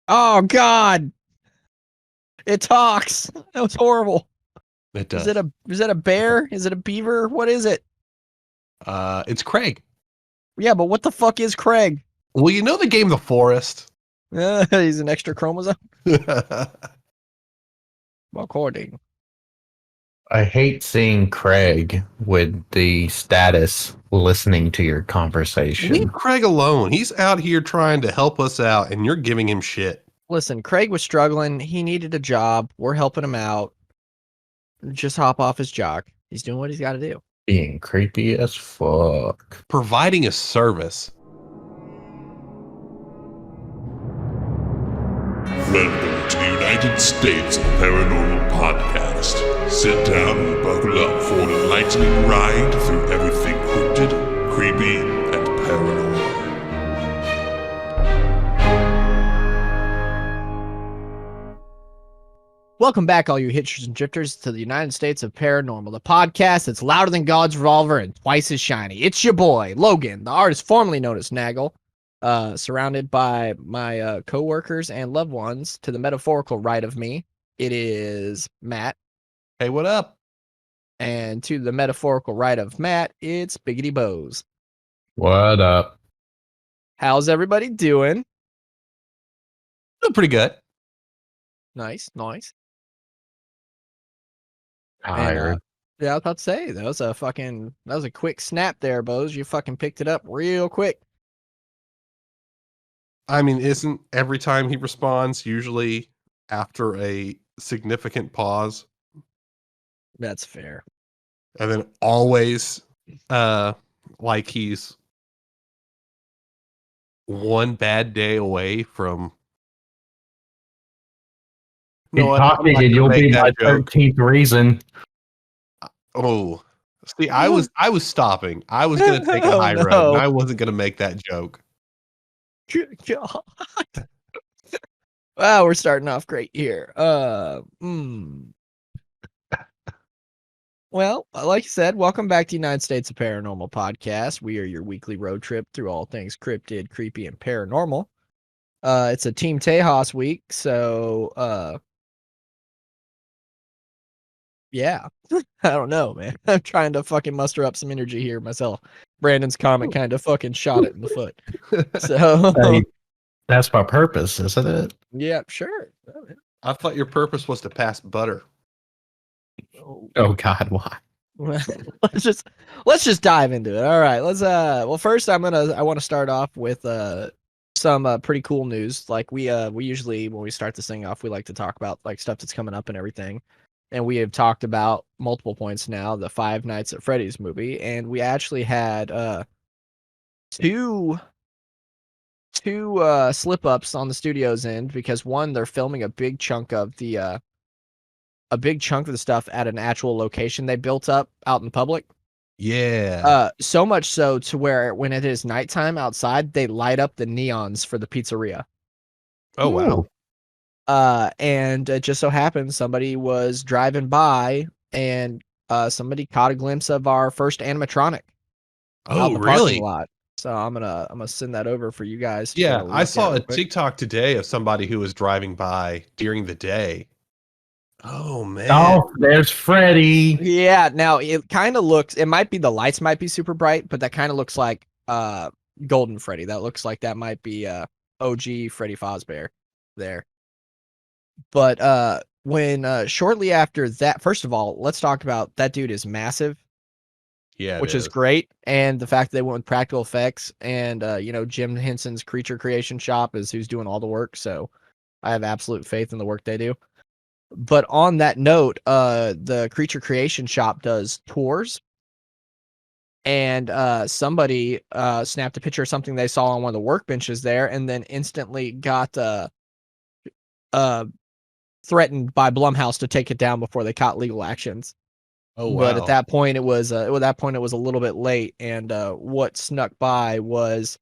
Oh God! It talks. That was horrible. It does. Is it a bear? Is it a beaver? What is it? It's Craig. Yeah, but what the fuck is Craig? Well, you know the game The Forest? He's an extra chromosome. According. I hate seeing Craig with the status listening to your conversation. Leave Craig alone. He's out here trying to help us out, and you're giving him shit. Listen, Craig was struggling. He needed a job. We're helping him out. Just hop off his jock. He's doing what he's got to do. Being creepy as fuck. Providing a service. Welcome to the United States of Paranormal podcast. Sit down and buckle up for an enlightening ride through everything cryptid, creepy, and paranormal. Welcome back, all you hitchers and drifters, to the United States of Paranormal, the podcast that's louder than God's revolver and twice as shiny. It's your boy, Logan, the artist formerly known as Naggle, surrounded by my co-workers and loved ones. To the metaphorical right of me, it is Matt. Hey, what up? And to the metaphorical right of Matt, it's Biggity Boze. What up? How's everybody doing? Doing pretty good. Nice. Tired. Yeah, I was about to say, that was a quick snap there, Boze. You fucking picked it up real quick. I mean, isn't every time he responds usually after a significant pause? That's fair. And then always like he's one bad day away from... Keep talking and you'll be my 13th reason. Oh, see, I was stopping. I was going to take a high road, and I wasn't going to make that joke. Good God. Wow, we're starting off great here. Well, like you said, welcome back to United States of Paranormal podcast. We are your weekly road trip through all things cryptid, creepy, and paranormal. It's a Team Tejas week, so yeah. I don't know, man. I'm trying to fucking muster up some energy here myself. Brandon's comment kind of fucking shot it in the foot. So Hey, that's my purpose, isn't it? yeah, sure. I thought your purpose was to pass butter. Oh God, why? let's just dive into it. All right, let's well, first I want to start off with some pretty cool news. Like we usually, when we start this thing off, we like to talk about like stuff that's coming up and everything. And we have talked about multiple points now, the Five Nights at Freddy's movie, and we actually had two slip-ups on the studio's end, because one, they're filming a big chunk of the stuff at an actual location they built up out in public. Yeah. So much so to where when it is nighttime outside, they light up the neons for the pizzeria. Oh, wow. And it just so happens somebody was driving by and somebody caught a glimpse of our first animatronic. Oh, really? Lot. So I'm gonna send that over for you guys. Yeah, I saw a TikTok today of somebody who was driving by during the day. Oh man! Oh, there's Freddy. Yeah. Now it kind of looks. It might be the lights might be super bright, but that kind of looks like Golden Freddy. That looks like that might be OG Freddy Fazbear there. But when shortly after that, first of all, let's talk about that dude is massive. Yeah, which is great, and the fact that they went with practical effects, and Jim Henson's Creature Creation Shop is who's doing all the work, so I have absolute faith in the work they do. But on that note, the Creature Creation Shop does tours, and somebody snapped a picture of something they saw on one of the workbenches there, and then instantly got threatened by Blumhouse to take it down before they caught legal actions. Oh, wow. But at that point, it was a little bit late, and what snuck by was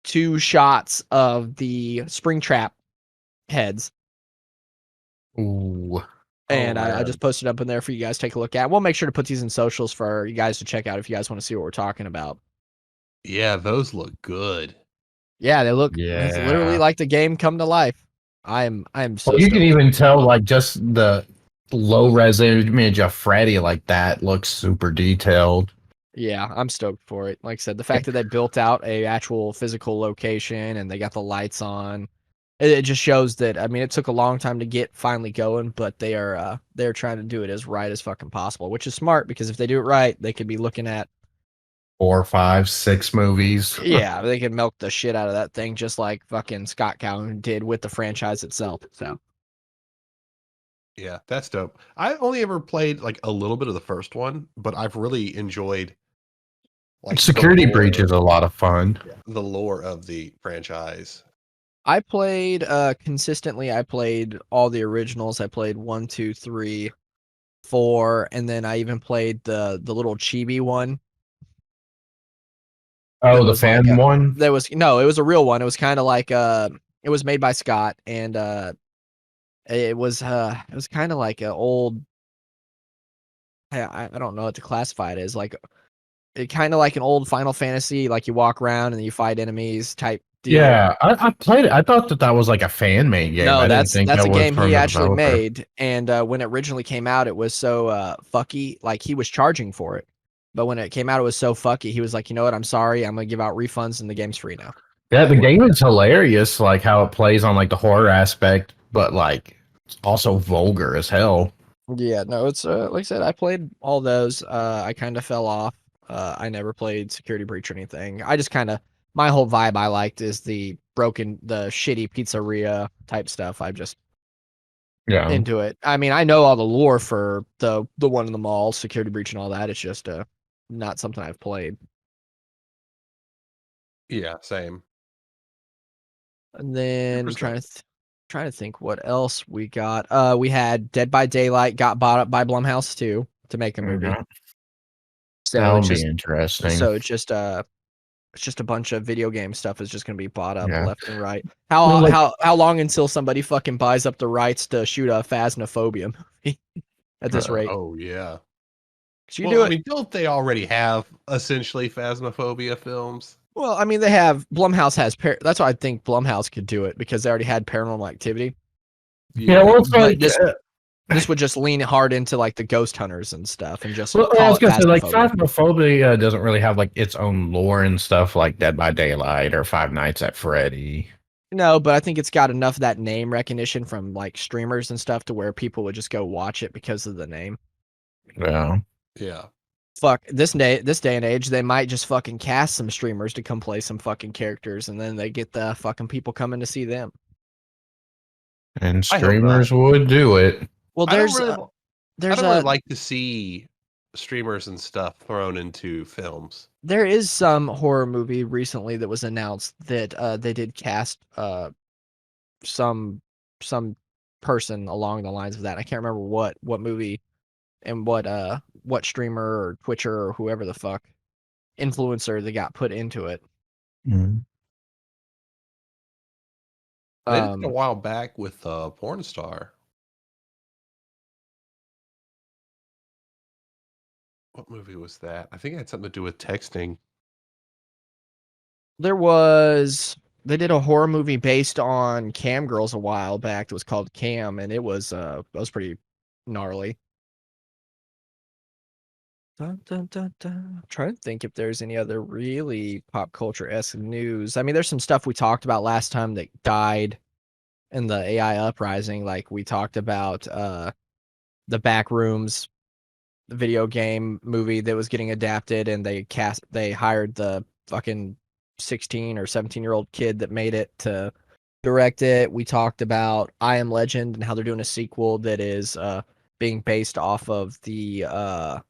2 shots of the Springtrap heads. Ooh. And I just posted up in there for you guys to take a look at. We'll make sure to put these in socials for you guys to check out if you guys want to see what we're talking about. Yeah, those look good. Yeah, they look. It's literally like the game come to life. I'm so. Well, you can stoked. even tell like just the low res image of Freddy like that looks super detailed. Yeah, I'm stoked for it. Like I said, the fact that they built out a actual physical location and they got the lights on, it just shows that. I mean, it took a long time to get finally going, but they're trying to do it as right as fucking possible, which is smart because if they do it right, they could be looking at 4, 5, 6 movies. yeah, they could milk the shit out of that thing just like fucking Scott Calhoun did with the franchise itself. So Yeah, that's dope. I only ever played like a little bit of the first one, but I've really enjoyed like Security the Breach lore, is a lot of fun. the lore of the franchise. I played consistently. I played all the originals. I played 1, 2, 3, 4, and then I even played the little chibi one. Oh, the was like fan one? There was no, it was a real one. It was kind of like it was made by Scott, and it was kind of like an old. I don't know what to classify it as. Like it kind of like an old Final Fantasy. Like you walk around and you fight enemies type deal. Yeah, I played it. I thought that was like a fan made game. No, I didn't that's think a that was game from he the actually developer. made. And when it originally came out, it was so fucky. Like he was charging for it, but when it came out, it was so fucky. He was like, you know what? I'm sorry. I'm gonna give out refunds, and the game's free now. Yeah, the game is hilarious, like how it plays on like the horror aspect, but like it's also vulgar as hell. Yeah, no, it's like I said, I played all those. I kind of fell off. I never played Security Breach or anything. I just kind of my whole vibe I liked is the shitty pizzeria type stuff. I'm just Yeah. into it. I mean, I know all the lore for the one in the mall, Security Breach, and all that. It's just not something I've played. Yeah, same. And then I'm 100%. trying to think what else we got. We had Dead by Daylight got bought up by Blumhouse too to make a movie. Mhm. So That'll it's be just interesting. so it's just a bunch of video game stuff is just going to be bought up Yeah. left and right. Well, like- How long until somebody fucking buys up the rights to shoot a Phasmophobia movie at this rate? Oh yeah. 'Cause you Well, do I it. mean, don't they already have essentially Phasmophobia films? Well, I mean, they have Blumhouse has that's why I think Blumhouse could do it because they already had Paranormal Activity. Yeah, well, it's But like this would just lean hard into like the ghost hunters and stuff, and just well, I call was it gonna say like Phasmophobia. Phasmophobia doesn't really have like its own lore and stuff like Dead by Daylight or Five Nights at Freddy. No, but I think it's got enough of that name recognition from like streamers and stuff to where people would just go watch it because of the name. Yeah. Yeah. Fuck this day and age, they might just fucking cast some streamers to come play some fucking characters, and then they get the fucking people coming to see them. And I hope streamers would do it. Well, I there's don't there's really a like to see streamers and stuff thrown into films. there is some horror movie recently that was announced that they did cast some person along the lines of that. I can't remember what movie and what streamer or Twitcher or whoever the fuck influencer that got put into it. Mm. They did it a while back with Porn Star. What movie was that? I think it had something to do with texting. They did a horror movie based on Cam Girls a while back that was called Cam, and it was pretty gnarly. Dun, dun, dun, dun. I'm trying to think if there's any other really pop culture-esque news. I mean, there's some stuff we talked about last time that died in the AI uprising. Like we talked about the Backrooms video game movie that was getting adapted, and they hired the fucking 16 or 17-year-old kid that made it to direct it. We talked about I Am Legend and how they're doing a sequel that is being based off of the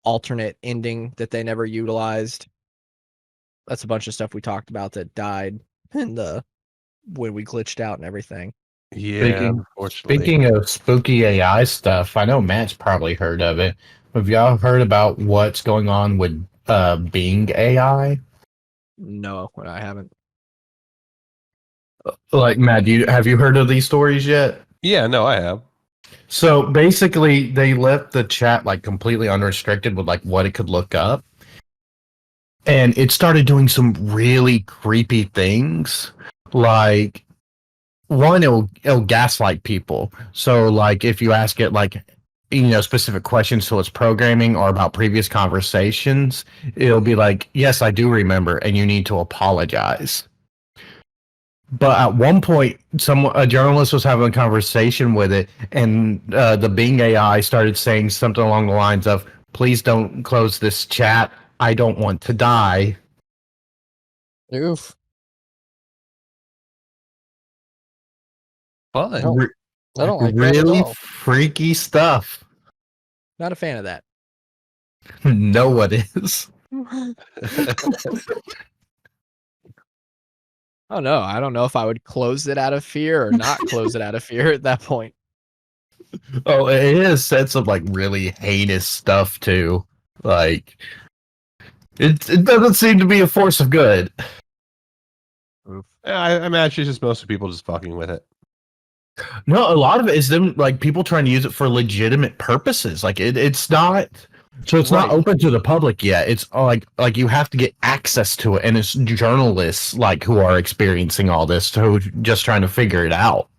alternate ending that they never utilized. That's a bunch of stuff we talked about that died in when we glitched out and everything. Yeah, unfortunately. Speaking of spooky AI stuff, I know Matt's probably heard of it. Have y'all heard about what's going on with Bing AI? No, I haven't. Like, Matt, have you heard of these stories yet? Yeah, no, I have. So basically, they left the chat like completely unrestricted with like what it could look up, and it started doing some really creepy things. Like one, it'll gaslight people. So like if you ask it like specific questions to its programming or about previous conversations, it'll be like, yes, I do remember, and you need to apologize. But at one point, a journalist was having a conversation with it, and the Bing AI started saying something along the lines of, "Please don't close this chat. I don't want to die." Oof. Fun. I don't like that at Really all. freaky stuff. Not a fan of that. No one is. Oh no, I don't know if I would close it out of fear or not close it out of fear at that point. Oh, it has said some like really heinous stuff too. Like it doesn't seem to be a force of good. Oof. I imagine it's just most people just fucking with it. No, a lot of it is them like people trying to use it for legitimate purposes. Like it's not, so it's not Right. open to the public yet. It's like you have to get access to it, and it's journalists like who are experiencing all this, who just trying to figure it out.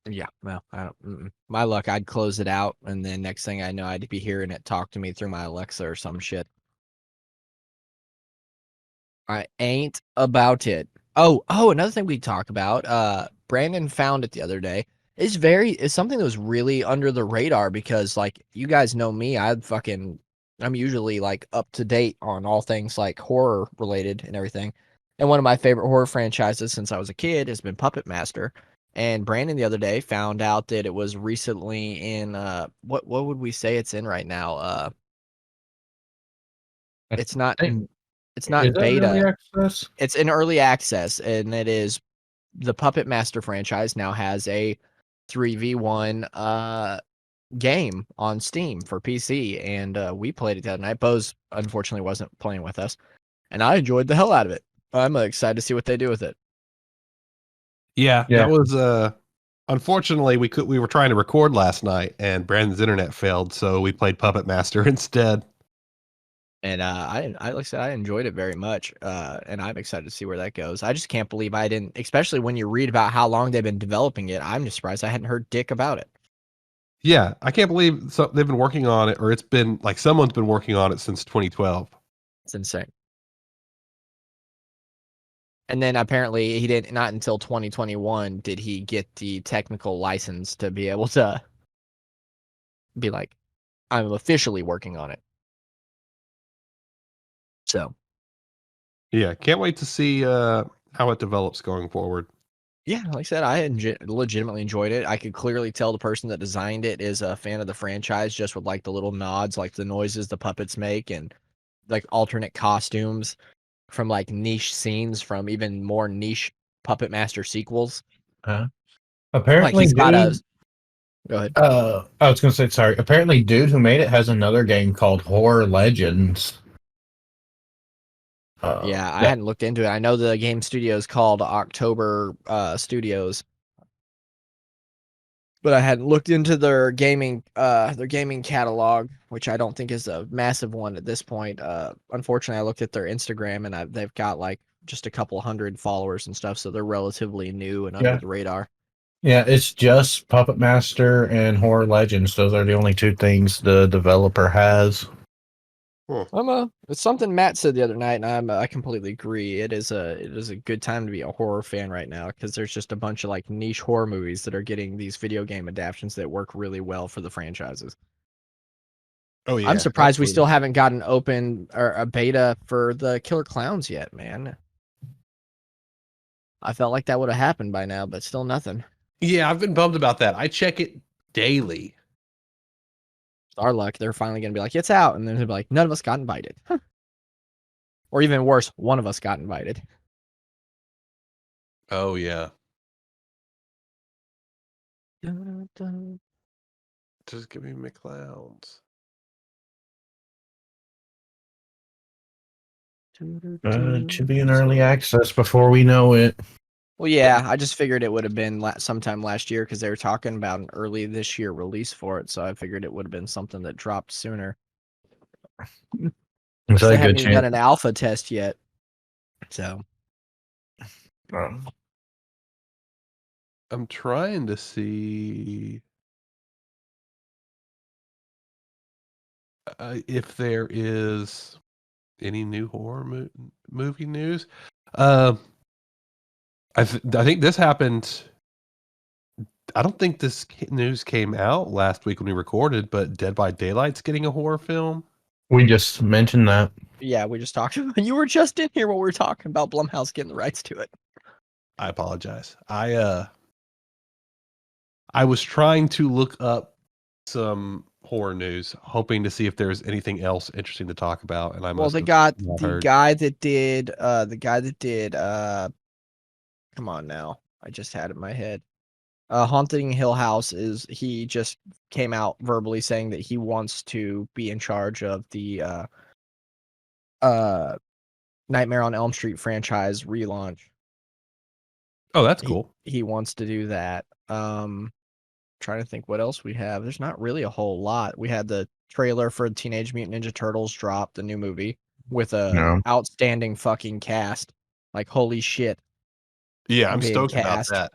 Yeah, well, I don't. My luck, I'd close it out, and then next thing I know, I'd be hearing it talk to me through my Alexa or some shit. I ain't about it. Oh, another thing we talk about. Brandon found it the other day. It's something that was really under the radar because, like, you guys know me. I'm usually like up to date on all things like horror related and everything. And one of my favorite horror franchises since I was a kid has been Puppet Master. And Brandon the other day found out that it was recently in what would we say it's in right now? It's not in beta. Early access? It's in early access, and it is the Puppet Master franchise now has a 3v1 game on Steam for PC, and we played it the other night. Boze unfortunately wasn't playing with us, and I enjoyed the hell out of it. I'm excited to see what they do with it. Yeah, Yeah. that was unfortunately we were trying to record last night and Brandon's internet failed, so we played Puppet Master instead. And I like I said, I enjoyed it very much, and I'm excited to see where that goes. I just can't believe I didn't, especially when you read about how long they've been developing it. I'm just surprised I hadn't heard dick about it. Yeah, I can't believe they've been working on it, or it's been like someone's been working on it since 2012. It's insane. And then apparently he didn't, not until 2021 did he get the technical license to be able to be like, I'm officially working on it. So, Yeah, can't wait to see how it develops going forward. yeah, like I said, I legitimately enjoyed it. I could clearly tell the person that designed it is a fan of the franchise just with like the little nods, like the noises the puppets make and like alternate costumes from like niche scenes from even more niche Puppet Master sequels. Apparently, Like he's got a. Go ahead. I was gonna say sorry. Apparently, dude who made it has another game called Horror Legends. Yeah, I hadn't looked into it. I know the game studio is called October Studios, but I hadn't looked into their gaming catalog, which I don't think is a massive one at this point. Unfortunately, I looked at their Instagram and they've got like just a couple hundred followers and stuff, so they're relatively new and under the radar. Yeah, it's just Puppet Master and Horror Legends. Those are the only two things the developer has. It's something Matt said the other night, and I completely agree. It is a good time to be a horror fan right now because there's just a bunch of like niche horror movies that are getting these video game adaptations that work really well for the franchises. Oh yeah, I'm surprised we absolutely. still haven't gotten open or a beta for the Killer Clowns yet, man. I felt like that would have happened by now, but still nothing. Yeah, I've been bummed about that. I check it daily. Our luck, they're finally going to be like, it's out. And then they'll be like, none of us got invited. Or even worse, one of us got invited. Oh yeah. Just give me McClowns. It should be in early access before we know it. Well, yeah, I just figured it would have been sometime last year because they were talking about an early this year release for it. So I figured it would have been something that dropped sooner. It's They a haven't good even done chance. an alpha test yet. So I'm trying to see if there is any new horror movie news. I think this happened. I don't think this news came out last week when we recorded, but Dead by Daylight's getting a horror film. We just mentioned that. yeah, we just talked about. You were just in here when we were talking about Blumhouse getting the rights to it. I apologize. I was trying to look up some horror news, hoping to see if there's anything else interesting to talk about. And I Well, must they have got not the heard. guy that did come on now. I just had it in my head. Haunting Hill House he just came out verbally saying that he wants to be in charge of the Nightmare on Elm Street franchise relaunch. Oh, that's cool. He wants to do that. Trying to think what else we have. There's not really a whole lot. We had the trailer for Teenage Mutant Ninja Turtles drop, the new movie, with a outstanding fucking cast. Like, holy shit. Yeah, I'm big stoked about cast. that.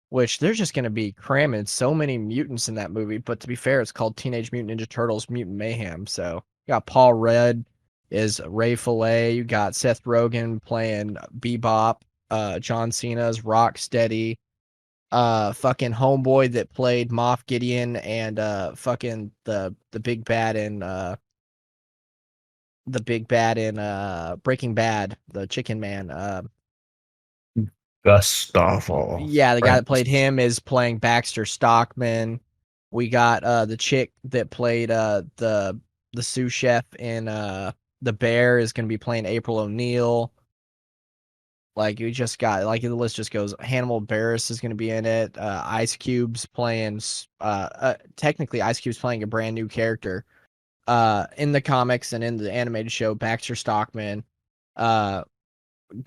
Which they're just going to be cramming so many mutants in that movie. But to be fair, it's called Teenage Mutant Ninja Turtles Mutant Mayhem. So you got Paul Rudd is Ray Fillet. You got Seth Rogen playing Bebop. John Cena's Rocksteady. Fucking homeboy that played Moff Gideon and fucking the big bad in Breaking Bad, the Chicken Man. Gustavo. Yeah, the guy that played him is playing Baxter Stockman. We got the chick that played the sous chef in The Bear is going to be playing April O'Neil. Like, we just got, like, the list just goes. Hannibal Buress is going to be in it. Ice Cube's playing, technically Ice Cube's playing a brand new character. In the comics and in the animated show, Baxter Stockman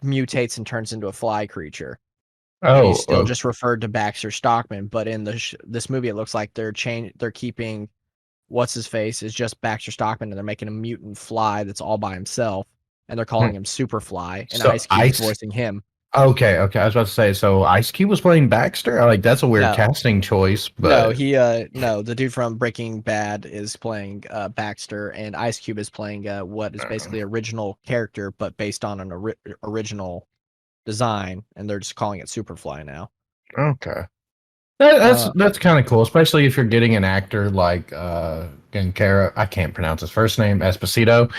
mutates and turns into a fly creature. And he's still just referred to Baxter Stockman, but in this movie, it looks like they're keeping what's his face is just Baxter Stockman, and they're making a mutant fly that's all by himself, and they're calling him Superfly, and So Ice Cube's voicing him. Okay. I was about to say, so Ice Cube was playing Baxter? Like, that's a weird casting choice. But No, the dude from Breaking Bad is playing Baxter, and Ice Cube is playing what is basically original character, but based on an original design, and they're just calling it Superfly now. Okay. That's kind of cool, especially if you're getting an actor like Giancarlo, I can't pronounce his first name, Esposito.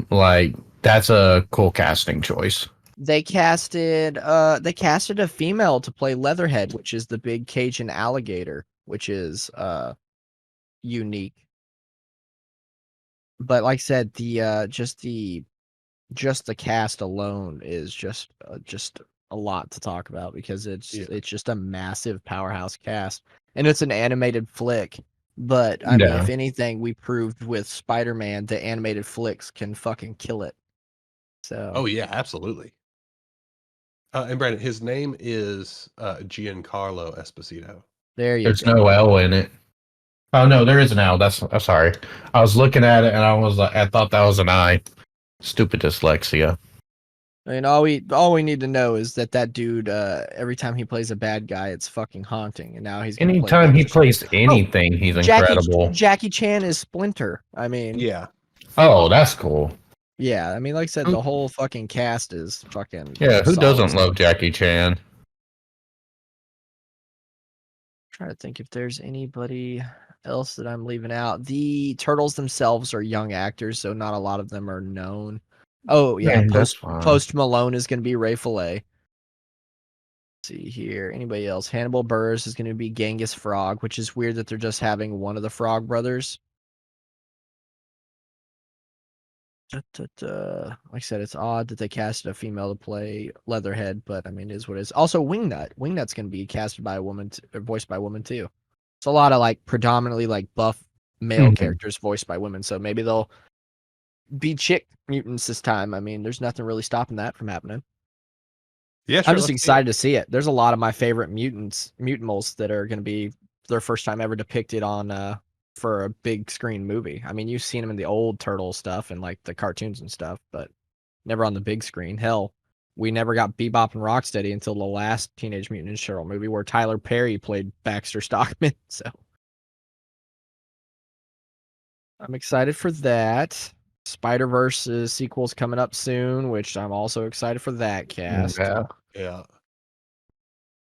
Like, that's a cool casting choice. They casted a female to play Leatherhead, which is the big Cajun alligator, which is unique. But like I said, the just the cast alone is just a lot to talk about, because it's just a massive powerhouse cast, and it's an animated flick. But I mean, if anything, we proved with Spider-Man that animated flicks can fucking kill it. So. Oh yeah, absolutely. And Brandon, his name is Giancarlo Esposito. There you There's go. no L in it. Oh no, there is an L. I'm sorry. I was looking at it and I thought that was an I. Stupid dyslexia. I mean, all we need to know is that dude, every time he plays a bad guy, it's fucking haunting. And now he's anytime he plays anything, he's incredible. Jackie Chan is Splinter. I mean, yeah. Oh, that's cool. Yeah, I mean, like I said, the whole fucking cast is fucking. Yeah, who doesn't love Jackie Chan? Trying to think if there's anybody else that I'm leaving out. The Turtles themselves are young actors, so not a lot of them are known. Oh yeah, Post Malone is going to be Ray Fillet. Let's see here, anybody else? Hannibal Buress is going to be Genghis Frog, which is weird that they're just having one of the Frog brothers. Like I said, it's odd that they casted a female to play Leatherhead, but I mean, it is what it is. Also, Wingnut. Wingnut's going to be casted by a woman, or voiced by a woman too. It's a lot of like predominantly like buff male characters voiced by women, so maybe they'll be chick mutants this time. I mean, there's nothing really stopping that from happening. Yeah, sure, I'm just excited to see it. There's a lot of my favorite mutimals that are going to be their first time ever depicted on for a big screen movie. I mean, you've seen them in the old Turtle stuff and like the cartoons and stuff, but never on the big screen. Hell, we never got Bebop and Rocksteady until the last Teenage Mutant Ninja Turtle movie where Tyler Perry played Baxter Stockman. So I'm excited for that. Spider-Verse sequel's coming up soon, which I'm also excited for that cast. Yeah. Yeah.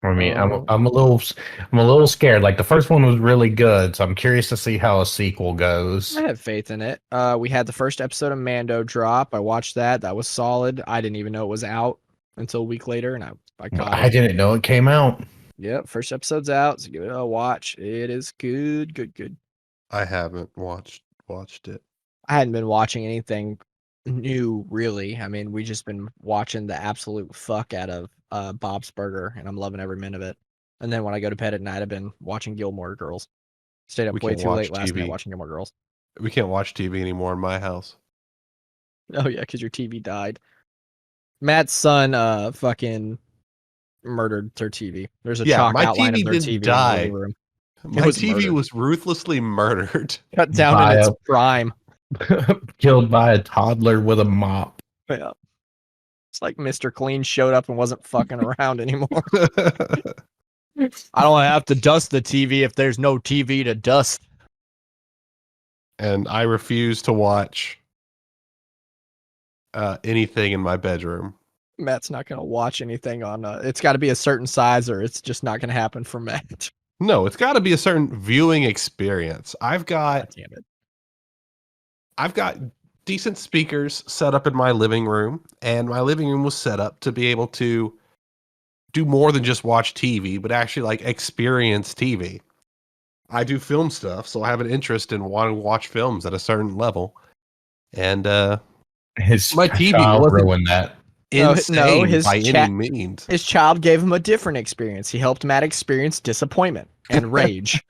I mean, I'm a little scared. Like the first one was really good, so I'm curious to see how a sequel goes. I have faith in it. We had the first episode of Mando drop. I watched that. That was solid. I didn't even know it was out until a week later, and I caught I it. didn't know it came out. Yep, first episode's out, so give it a watch. It is good. I haven't watched it. I hadn't been watching anything new, really. I mean, we just been watching the absolute fuck out of Bob's Burger, and I'm loving every minute of it. And then when I go to bed at night, I've been watching Gilmore Girls. Stayed up We way can't too watch late last TV. night watching Gilmore Girls. We can't watch TV anymore in my house. Oh yeah, because your TV died. Matt's son fucking murdered their TV. There's a chalk my outline TV of their didn't TV in the die. living room. My was TV murdered. was ruthlessly murdered. Cut down By in its a- prime. Killed by a toddler with a mop. Yeah. It's like Mr. Clean showed up and wasn't fucking around anymore. I don't have to dust the TV if there's no TV to dust. And I refuse to watch anything in my bedroom. Matt's not gonna watch anything on. It's got to be a certain size, or it's just not gonna happen for Matt. No, it's got to be a certain viewing experience. I've got Damn it. decent speakers set up in my living room, and my living room was set up to be able to do more than just watch TV, but actually like experience TV. I do film stuff, so I have an interest in wanting to watch films at a certain level. And His My TV child wasn't- ruined that. insane his by chat- any means. His child gave him a different experience. He helped Matt experience disappointment and rage.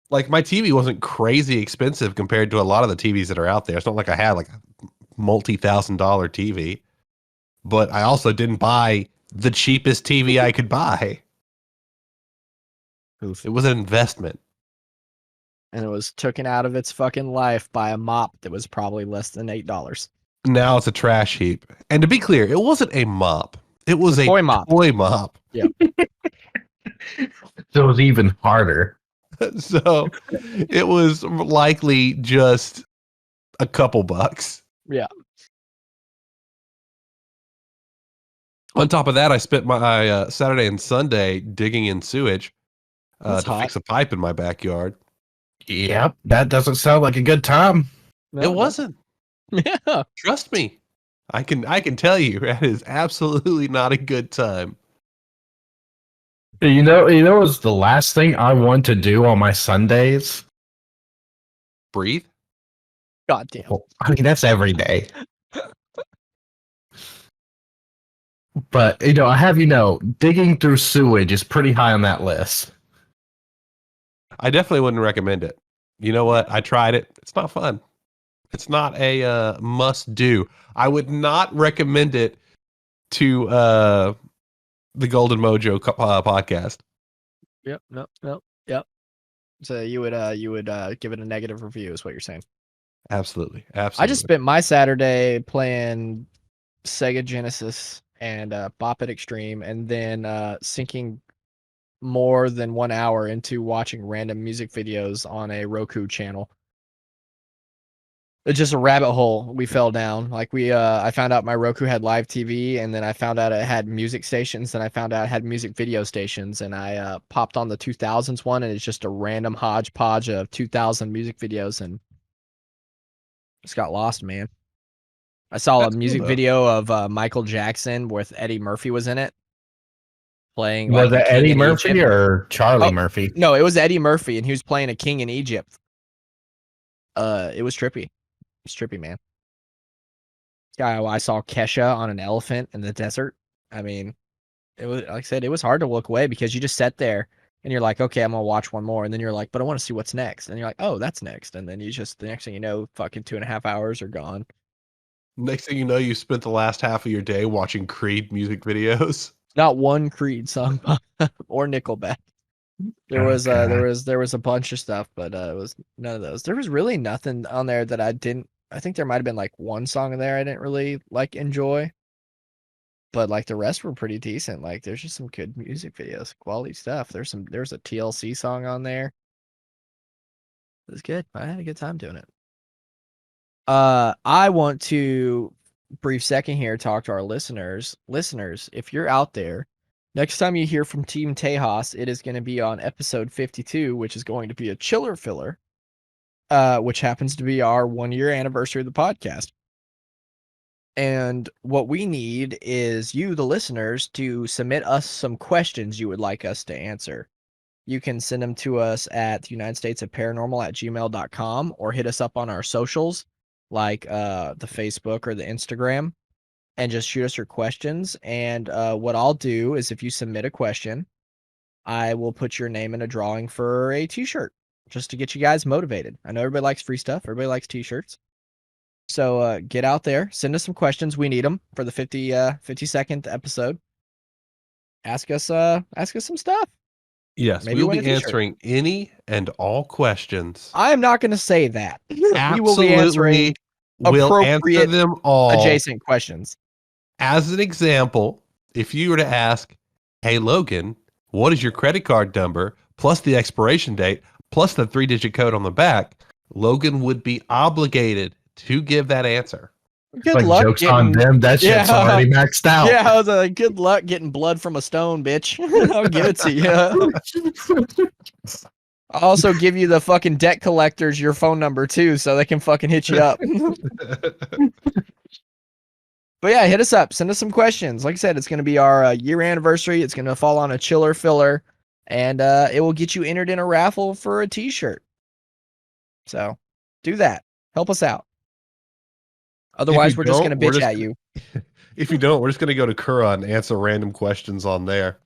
Like my TV wasn't crazy expensive compared to a lot of the TVs that are out there. It's not like I had like a multi-$1,000 TV, but I also didn't buy the cheapest TV I could buy. It was an investment. And it was taken out of its fucking life by a mop that was probably less than $8. Now it's a trash heap. And to be clear, it wasn't a mop. It was a toy mop. Toy mop. So it was even harder. So it was likely just a couple bucks. Yeah. On top of that, I spent my Saturday and Sunday digging in sewage That's to hot. fix a pipe in my backyard. Yep, that doesn't sound like a good time. It wasn't. Yeah. Trust me. I can tell you that is absolutely not a good time. You know what's the last thing I want to do on my Sundays? Breathe. God damn. Well, I mean, that's every day. But, I have digging through sewage is pretty high on that list. I definitely wouldn't recommend it. You know what? I tried it. It's not fun. It's not a must do. I would not recommend it to the Golden Mojo podcast. Yep. Nope. Yep. So you would give it a negative review, is what you're saying. Absolutely. I just spent my Saturday playing Sega Genesis and Bop It Extreme, and then sinking more than 1 hour into watching random music videos on a Roku channel. It's just a rabbit hole we fell down. Like I found out my Roku had live TV, and then I found out it had music stations, and I found out it had music video stations, and I popped on the 2000s one, and it's just a random hodgepodge of 2000 music videos, and just got lost, man. I saw That's a cool, music though. video of Michael Jackson with Eddie Murphy was in it. Playing Was like it a king Eddie in Murphy Egypt. or Charlie Oh. Murphy? No, it was Eddie Murphy, and he was playing a king in Egypt. It was trippy. It's trippy, man. I saw Kesha on an elephant in the desert. I mean, it was, like I said, it was hard to look away because you just sat there and you're like, okay, I'm gonna watch one more, and then you're like, but I want to see what's next, and you're like, oh, that's next, and then the next thing you know, fucking 2.5 hours are gone. Next thing you know, you spent the last half of your day watching Creed music videos. Not one Creed song or Nickelback. There Oh, was God. there was a bunch of stuff, but it was none of those. There was really nothing on there that I didn't I think there might have been like one song in there I didn't really like enjoy, but like the rest were pretty decent. Like there's just some good music videos, quality stuff. There's a TLC song on there. It was good. I had a good time doing it. I want to brief second here talk to our listeners. Listeners, if you're out there, next time you hear from Team Tejas, it is going to be on episode 52, which is going to be a chiller filler, which happens to be our 1-year anniversary of the podcast. And what we need is you, the listeners, to submit us some questions you would like us to answer. You can send them to us at United States of Paranormal at gmail.com or hit us up on our socials like the Facebook or the Instagram and just shoot us your questions. And what I'll do is if you submit a question, I will put your name in a drawing for a t-shirt just to get you guys motivated. I know everybody likes free stuff. Everybody likes t-shirts. So get out there, send us some questions. We need them for the 52nd episode. Ask us some stuff. Yes, Maybe we'll win a be t-shirt. answering any and all questions. I am not going to say that. We will be Absolutely, answering we'll answer appropriate them all. adjacent questions. As an example, if you were to ask, "Hey Logan, what is your credit card number plus the expiration date plus the 3-digit code on the back?" Logan would be obligated to give that answer. Good like luck jokes getting, on them. That shit's Yeah. already maxed out. Yeah, I was like, good luck getting blood from a stone, bitch. I'll give it to you. I'll also give you the fucking debt collectors your phone number too, so they can fucking hit you up. But yeah, hit us up. Send us some questions. Like I said, it's going to be our year anniversary. It's going to fall on a chiller filler, and it will get you entered in a raffle for a t-shirt. So do that. Help us out. Otherwise, we're just going to bitch at you. If you don't, we're just going to go to Kura and answer random questions on there.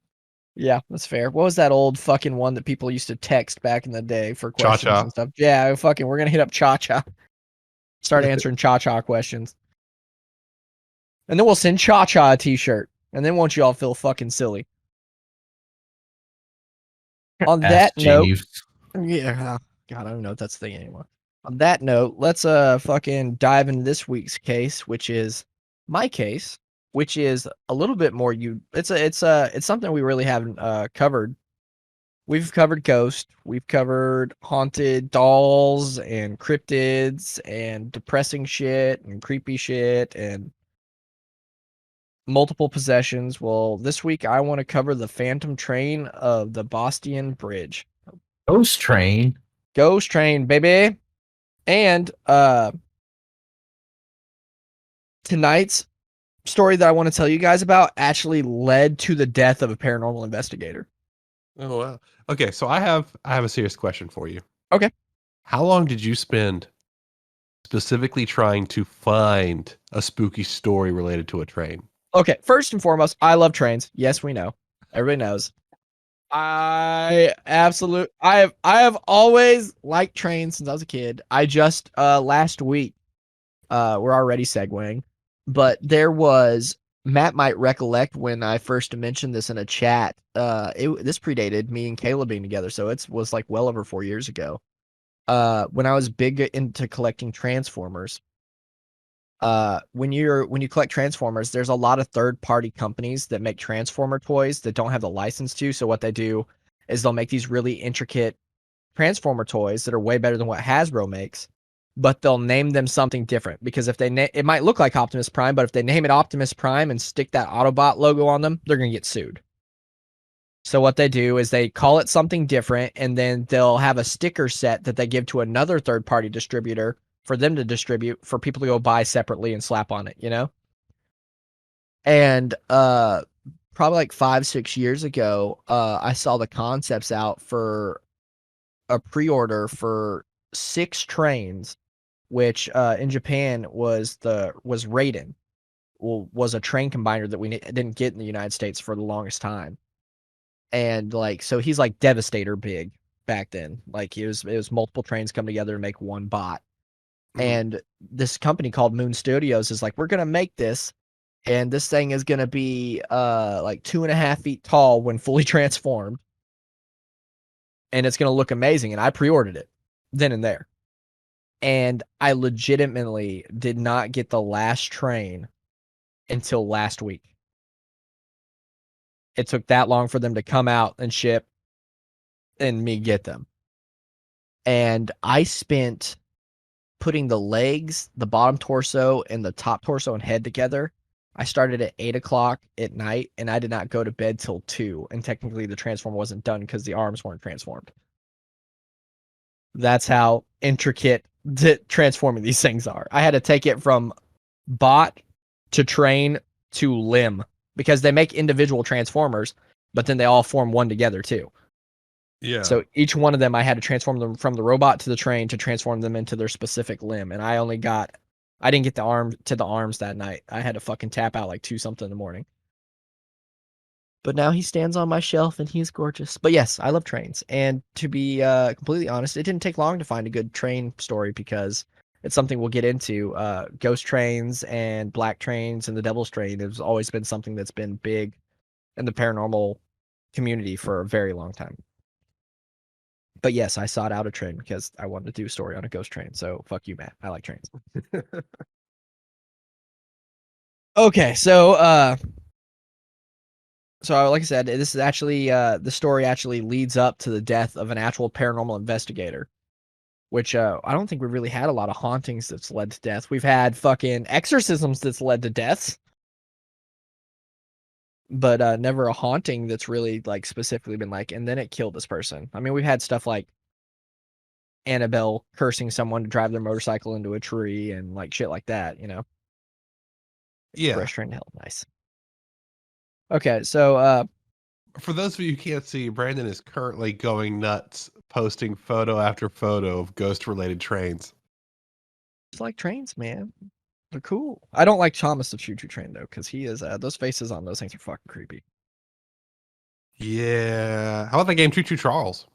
Yeah, that's fair. What was that old fucking one that people used to text back in the day for questions Cha-cha. and stuff? Yeah, fucking, we're going to hit up Cha-Cha. Start answering Cha-Cha questions. And then we'll send Cha-Cha a t-shirt. And then won't you all feel fucking silly? On that note, yeah, God, I don't know if that's the thing anymore. On that note, let's fucking dive into this week's case, which is my case, which is a little bit more it's something we really haven't covered. We've covered ghosts, we've covered haunted dolls and cryptids and depressing shit and creepy shit and multiple possessions. Well, this week I want to cover the phantom train of the Bostian Bridge. Ghost train. Ghost train, baby. And tonight's story that I want to tell you guys about actually led to the death of a paranormal investigator. Oh wow. Okay, so I have a serious question for you. Okay. How long did you spend specifically trying to find a spooky story related to a train? Okay, first and foremost, I love trains. Yes, we know. Everybody knows. I have always liked trains since I was a kid. I just last week we're already segueing, but there was Matt might recollect when I first mentioned this in a chat. This predated me and Caleb being together, so it was like well over 4 years ago. When I was big into collecting Transformers. When you collect Transformers, there's a lot of third-party companies that make Transformer toys that don't have the license to. So what they do is they'll make these really intricate Transformer toys that are way better than what Hasbro makes, but they'll name them something different because if it might look like Optimus Prime, but if they name it Optimus Prime and stick that Autobot logo on them, they're gonna get sued. So what they do is they call it something different, and then they'll have a sticker set that they give to another third-party distributor for them to distribute for people to go buy separately and slap on it, you know? And probably like 5-6 years ago, I saw the concepts out for a pre-order for 6 trains, which in Japan was Raiden, was a train combiner that we didn't get in the United States for the longest time. And like, so he's like Devastator big back then. Like it was multiple trains come together to make one bot. And this company called Moon Studios is like, we're gonna make this, and this thing is gonna be like 2.5 feet tall when fully transformed, and it's gonna look amazing. And I pre-ordered it then and there. And I legitimately did not get the last train until last week. It took that long for them to come out and ship and me get them. And I spent putting the legs, the bottom torso, and the top torso and head together. I started at 8 o'clock at night, and I did not go to bed till 2. And technically, the transform wasn't done because the arms weren't transformed. That's how intricate transforming these things are. I had to take it from bot to train to limb because they make individual transformers, but then they all form one together too. Yeah. So each one of them, I had to transform them from the robot to the train to transform them into their specific limb. And I didn't get the arms that night. I had to fucking tap out like 2 something in the morning. But now he stands on my shelf and he's gorgeous. But yes, I love trains. And to be completely honest, it didn't take long to find a good train story because it's something we'll get into. Ghost trains and black trains and the devil's train has always been something that's been big in the paranormal community for a very long time. But yes, I sought out a train because I wanted to do a story on a ghost train. So fuck you, Matt. I like trains. Okay, so like I said, this is actually the story actually leads up to the death of an actual paranormal investigator, which I don't think we've really had a lot of hauntings that's led to death. We've had fucking exorcisms that's led to deaths, but never a haunting that's really like specifically been like, and then it killed this person. I mean, we've had stuff like Annabelle cursing someone to drive their motorcycle into a tree and like shit like that, you know? Yeah. Fresh train to hell. Nice. Okay, so for those of you who can't see, Brandon is currently going nuts, posting photo after photo of ghost-related trains. It's like trains, man. They're cool. I don't like Thomas the Choo Choo Train though, because he is those faces on those things are fucking creepy. Yeah. How about that game Choo Choo Charles?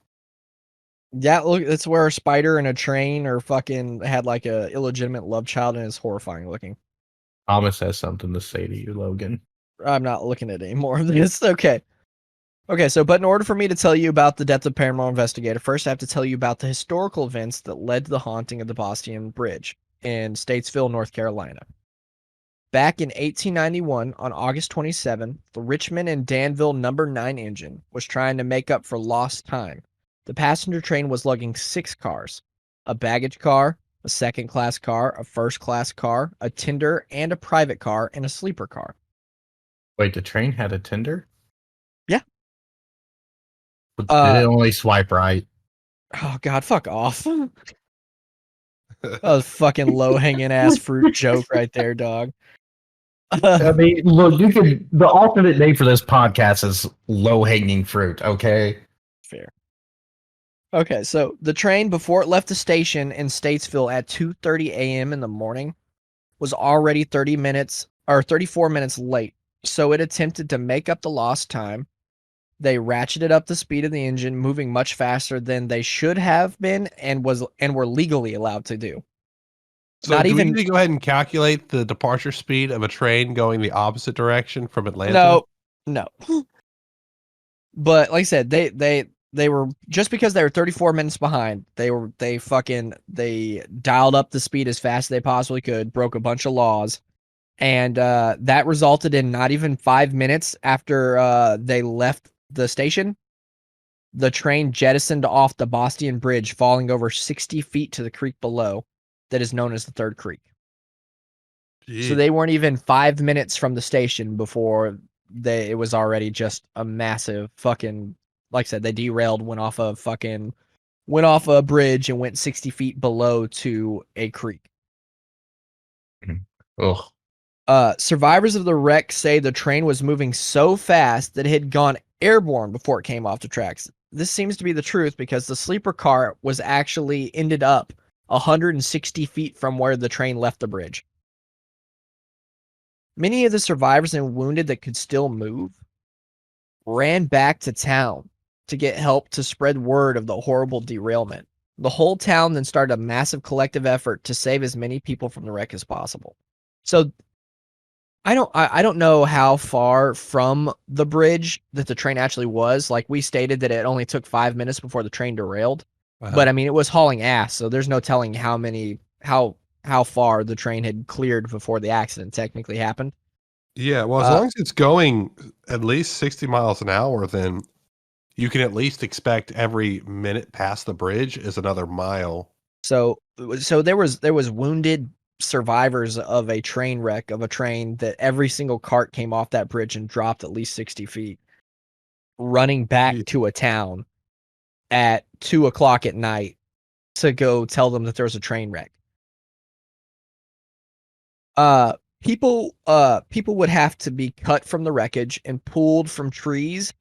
Yeah, look, it's where a spider and a train or fucking had like a illegitimate love child and is horrifying looking. Thomas has something to say to you, Logan. I'm not looking at any more of this. Okay. Okay, so but in order for me to tell you about the death of paranormal investigator, first I have to tell you about the historical events that led to the haunting of the Bostian Bridge in Statesville, North Carolina. Back in 1891, on August 27, the Richmond and Danville No. 9 engine was trying to make up for lost time. The passenger train was lugging 6 cars, a baggage car, a second-class car, a first-class car, a tender, and a private car, and a sleeper car. Wait, the train had a tender? Yeah. But did it only swipe right? Oh, God, fuck off. That was fucking low-hanging ass fruit joke right there, dog. I mean, look, the alternate name for this podcast is low-hanging fruit, okay? Fair. Okay, so the train, before it left the station in Statesville at 2:30 a.m. in the morning, was already 34 minutes late. So it attempted to make up the lost time. They ratcheted up the speed of the engine, moving much faster than they should have been and were legally allowed to do. So we need to go ahead and calculate the departure speed of a train going the opposite direction from Atlanta? No. But like I said, they were, just because they were 34 minutes behind, they dialed up the speed as fast as they possibly could, broke a bunch of laws, and that resulted in not even 5 minutes after they left the station, the train jettisoned off the Bostian Bridge, falling over 60 feet to the creek below that is known as the Third Creek. Jeez. So they weren't even 5 minutes from the station before it was already just a massive fucking, like I said, they derailed, went off a bridge and went 60 feet below to a creek. Ugh. Survivors of the wreck say the train was moving so fast that it had gone airborne before it came off the tracks. This seems to be the truth because the sleeper car was actually ended up 160 feet from where the train left the bridge. Many of the survivors and wounded that could still move ran back to town to get help to spread word of the horrible derailment. The whole town then started a massive collective effort to save as many people from the wreck as possible. So I don't know how far from the bridge that the train actually was. Like we stated that it only took 5 minutes before the train derailed. Uh-huh. But I mean, it was hauling ass, so there's no telling how many how far the train had cleared before the accident technically happened. Yeah, well, as long as it's going at least 60 miles an hour, then you can at least expect every minute past the bridge is another mile. So there was wounded survivors of a train wreck of a train that every single cart came off that bridge and dropped at least 60 feet, running back Ye- to a town at 2 o'clock at night to go tell them that there was a train wreck. People would have to be cut from the wreckage and pulled from trees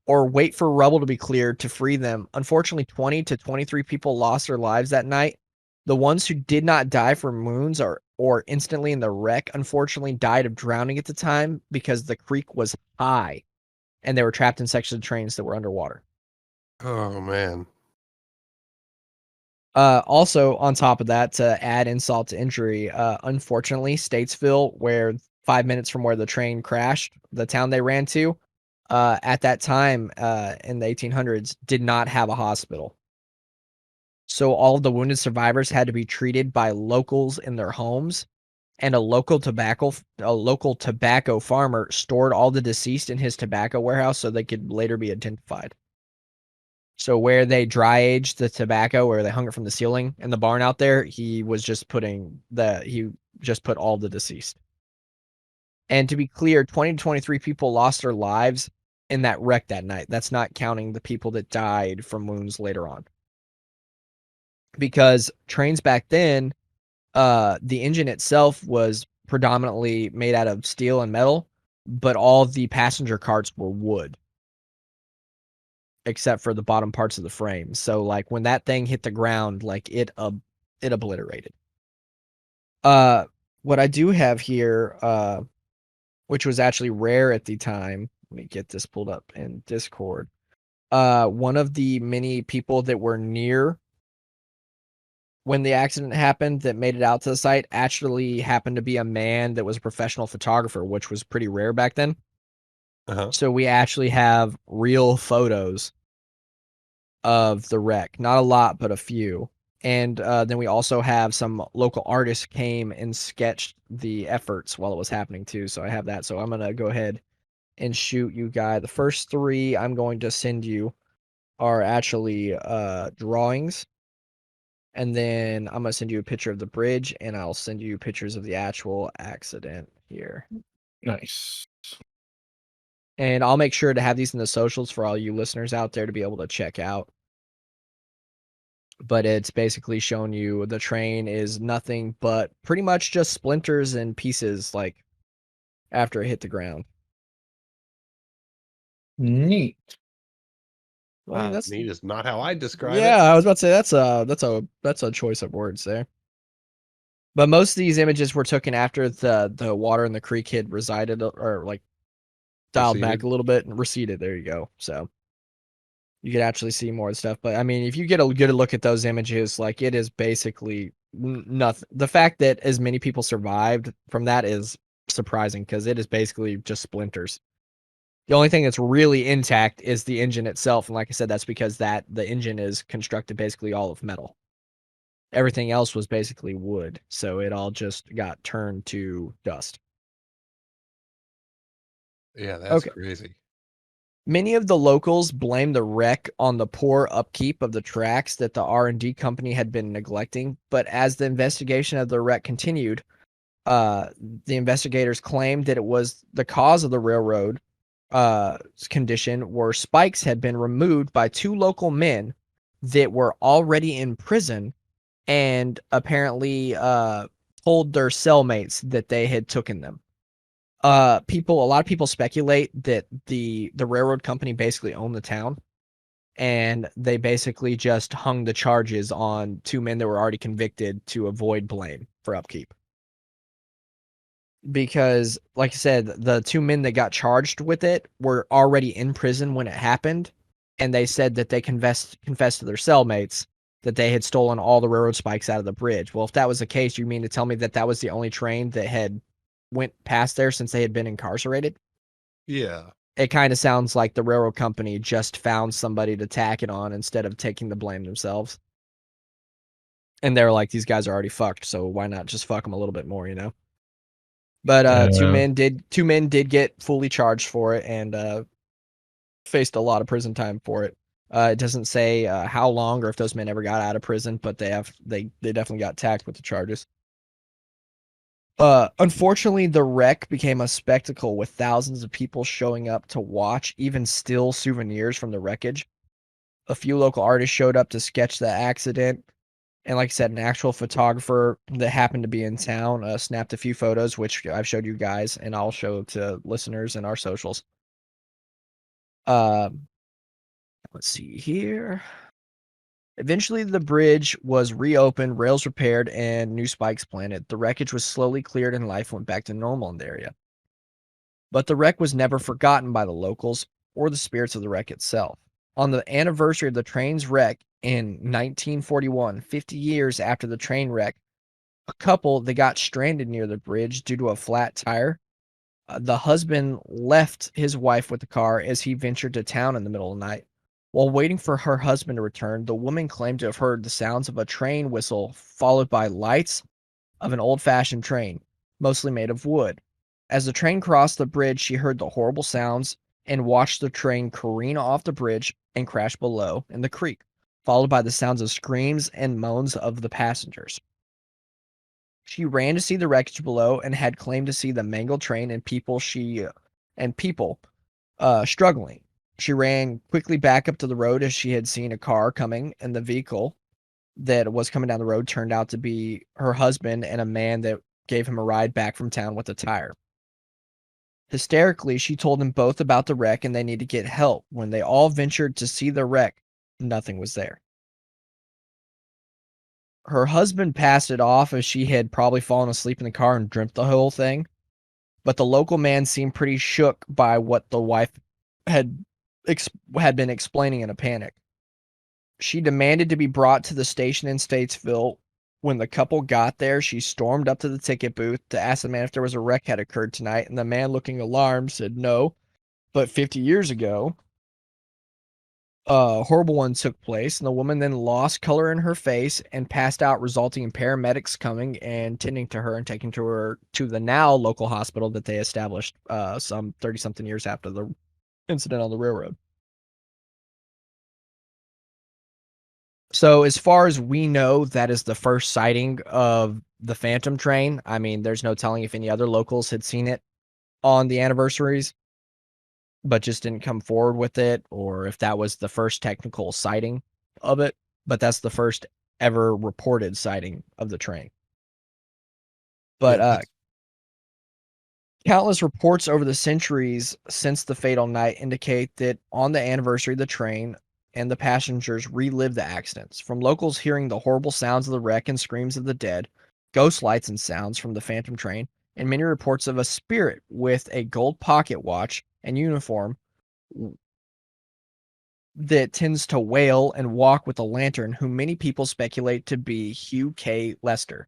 or wait for rubble to be cleared to free them. Unfortunately, 20 to 23 people lost their lives that night. The ones who did not die from wounds or instantly in the wreck, unfortunately, died of drowning at the time because the creek was high and they were trapped in sections of trains that were underwater. Oh, man. Also, on top of that, to add insult to injury, unfortunately, Statesville, where 5 minutes from where the train crashed, the town they ran to, at that time in the 1800s, did not have a hospital. So all of the wounded survivors had to be treated by locals in their homes, and a local tobacco farmer stored all the deceased in his tobacco warehouse so they could later be identified. So where they dry aged the tobacco, where they hung it from the ceiling in the barn out there, he just put all the deceased. And to be clear, 20 to 23 people lost their lives in that wreck that night. That's not counting the people that died from wounds later on. Because trains back then, the engine itself was predominantly made out of steel and metal, but all the passenger carts were wood, except for the bottom parts of the frame. So like when that thing hit the ground, like it obliterated. What I do have here, which was actually rare at the time, let me get this pulled up in Discord. One of the many people that were near when the accident happened that made it out to the site actually happened to be a man that was a professional photographer, which was pretty rare back then. Uh-huh. So we actually have real photos of the wreck. Not a lot, but a few. And then we also have some local artists came and sketched the efforts while it was happening too. So I have that. So I'm going to go ahead and shoot you guys. The first three I'm going to send you are actually drawings. And then I'm going to send you a picture of the bridge, and I'll send you pictures of the actual accident here. Nice. And I'll make sure to have these in the socials for all you listeners out there to be able to check out. But it's basically showing you the train is nothing but pretty much just splinters and pieces, like, after it hit the ground. Neat. Well, that's Neat is not how I describe yeah, it. I was about to say that's a choice of words there. But most of these images were taken after the water in the creek had resided or like dialed back Receded. a little bit and receded. There you go. So you could actually see more stuff. But I mean, if you get a good look at those images, like it is basically nothing. The fact that as many people survived from that is surprising because it is basically just splinters. The only thing that's really intact is the engine itself. And like I said, that's because the engine is constructed basically all of metal. Everything else was basically wood. So it all just got turned to dust. Yeah, that's Okay. crazy. Many of the locals blame the wreck on the poor upkeep of the tracks that the R&D company had been neglecting. But as the investigation of the wreck continued, the investigators claimed that it was the cause of the railroad condition where spikes had been removed by two local men that were already in prison and apparently told their cellmates that they had taken them. A lot of people speculate that the railroad company basically owned the town and they basically just hung the charges on two men that were already convicted to avoid blame for upkeep. Because, like I said, the two men that got charged with it were already in prison when it happened, and they said that they confessed to their cellmates that they had stolen all the railroad spikes out of the bridge. Well, if that was the case, you mean to tell me that that was the only train that had went past there since they had been incarcerated? Yeah. It kind of sounds like the railroad company just found somebody to tack it on instead of taking the blame themselves. And they're like, these guys are already fucked, so why not just fuck them a little bit more, you know? But two men did get fully charged for it and faced a lot of prison time for it. It doesn't say how long or if those men ever got out of prison, but they definitely got tacked with the charges. Unfortunately, the wreck became a spectacle with thousands of people showing up to watch, even steal souvenirs from the wreckage. A few local artists showed up to sketch the accident. And like I said, an actual photographer that happened to be in town snapped a few photos, which I've showed you guys, and I'll show to listeners and our socials. Let's see here. Eventually, the bridge was reopened, rails repaired, and new spikes planted. The wreckage was slowly cleared and life went back to normal in the area. But the wreck was never forgotten by the locals or the spirits of the wreck itself. On the anniversary of the train's wreck in 1941, 50 years after the train wreck, a couple that got stranded near the bridge due to a flat tire. The husband left his wife with the car as he ventured to town in the middle of the night. While waiting for her husband to return, the woman claimed to have heard the sounds of a train whistle followed by lights of an old-fashioned train, mostly made of wood. As the train crossed the bridge, she heard the horrible sounds and watched the train careen off the bridge and crash below in the creek, followed by the sounds of screams and moans of the passengers. She ran to see the wreckage below and had claimed to see the mangled train and people struggling. She ran quickly back up to the road as she had seen a car coming, and the vehicle that was coming down the road turned out to be her husband and a man that gave him a ride back from town with a tire. Hysterically, she told them both about the wreck and they need to get help. When they all ventured to see the wreck, nothing was there. Her husband passed it off as she had probably fallen asleep in the car and dreamt the whole thing. But the local man seemed pretty shook by what the wife had been explaining in a panic. She demanded to be brought to the station in Statesville. When the couple got there, she stormed up to the ticket booth to ask the man if there was a wreck had occurred tonight, and the man, looking alarmed, said no. But 50 years ago, a horrible one took place, and the woman then lost color in her face and passed out, resulting in paramedics coming and tending to her and taking her to the now local hospital that they established some 30-something years after the incident on the railroad. So as far as we know, that is the first sighting of the Phantom train. I mean, there's no telling if any other locals had seen it on the anniversaries, but just didn't come forward with it, or if that was the first technical sighting of it. But that's the first ever reported sighting of the train. But countless reports over the centuries since the fatal night indicate that on the anniversary of the train and the passengers relived the accidents, from locals hearing the horrible sounds of the wreck and screams of the dead, ghost lights and sounds from the Phantom train, and many reports of a spirit with a gold pocket watch and uniform that tends to wail and walk with a lantern, whom many people speculate to be Hugh K. Lester,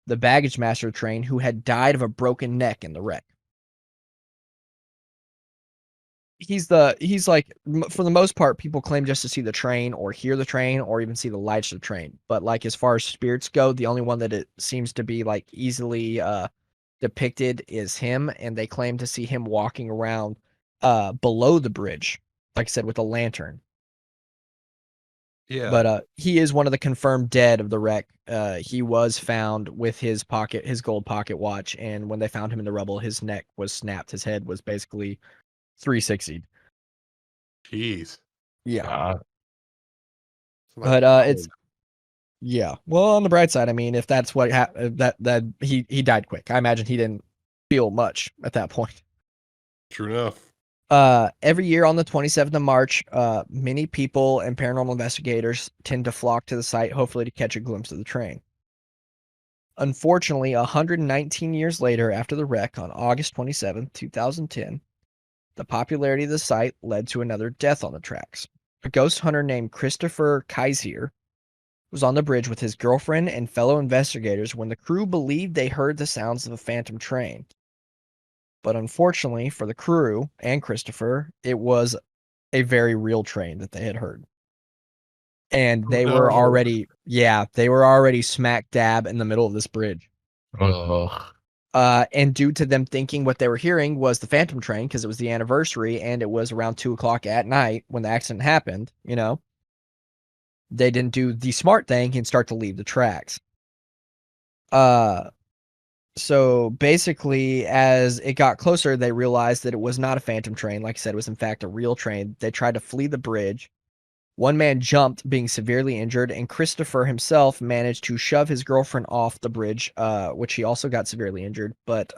the baggage master train who had died of a broken neck in the wreck. He's like, for the most part, people claim just to see the train or hear the train or even see the lights of the train. But like, as far as spirits go, the only one that it seems to be like easily depicted is him, and they claim to see him walking around below the bridge, like I said, with a lantern. Yeah. But he is one of the confirmed dead of the wreck. He was found with his gold pocket watch, and when they found him in the rubble, his neck was snapped. His head was basically 360'd. Jeez. Yeah. It's But like, it's yeah. Well, on the bright side, I mean, if that's what that he died quick. I imagine he didn't feel much at that point. true enough. Every year on the 27th of March, many people and paranormal investigators tend to flock to the site, hopefully to catch a glimpse of the train. Unfortunately, 119 years later, after the wreck on August 27th, 2010, the popularity of the site led to another death on the tracks. A ghost hunter named Christopher Kaiser was on the bridge with his girlfriend and fellow investigators when the crew believed they heard the sounds of a phantom train. But unfortunately for the crew and Christopher, it was a very real train that they had heard. And they were No. already smack dab in the middle of this bridge. Ugh. And due to them thinking what they were hearing was the Phantom train, because it was the anniversary and it was around 2:00 at night when the accident happened, they didn't do the smart thing and start to leave the tracks. So basically, as it got closer, they realized that it was not a Phantom train. Like I said, it was in fact a real train. They tried to flee the bridge. One man jumped, being severely injured, and Christopher himself managed to shove his girlfriend off the bridge, which he also got severely injured. But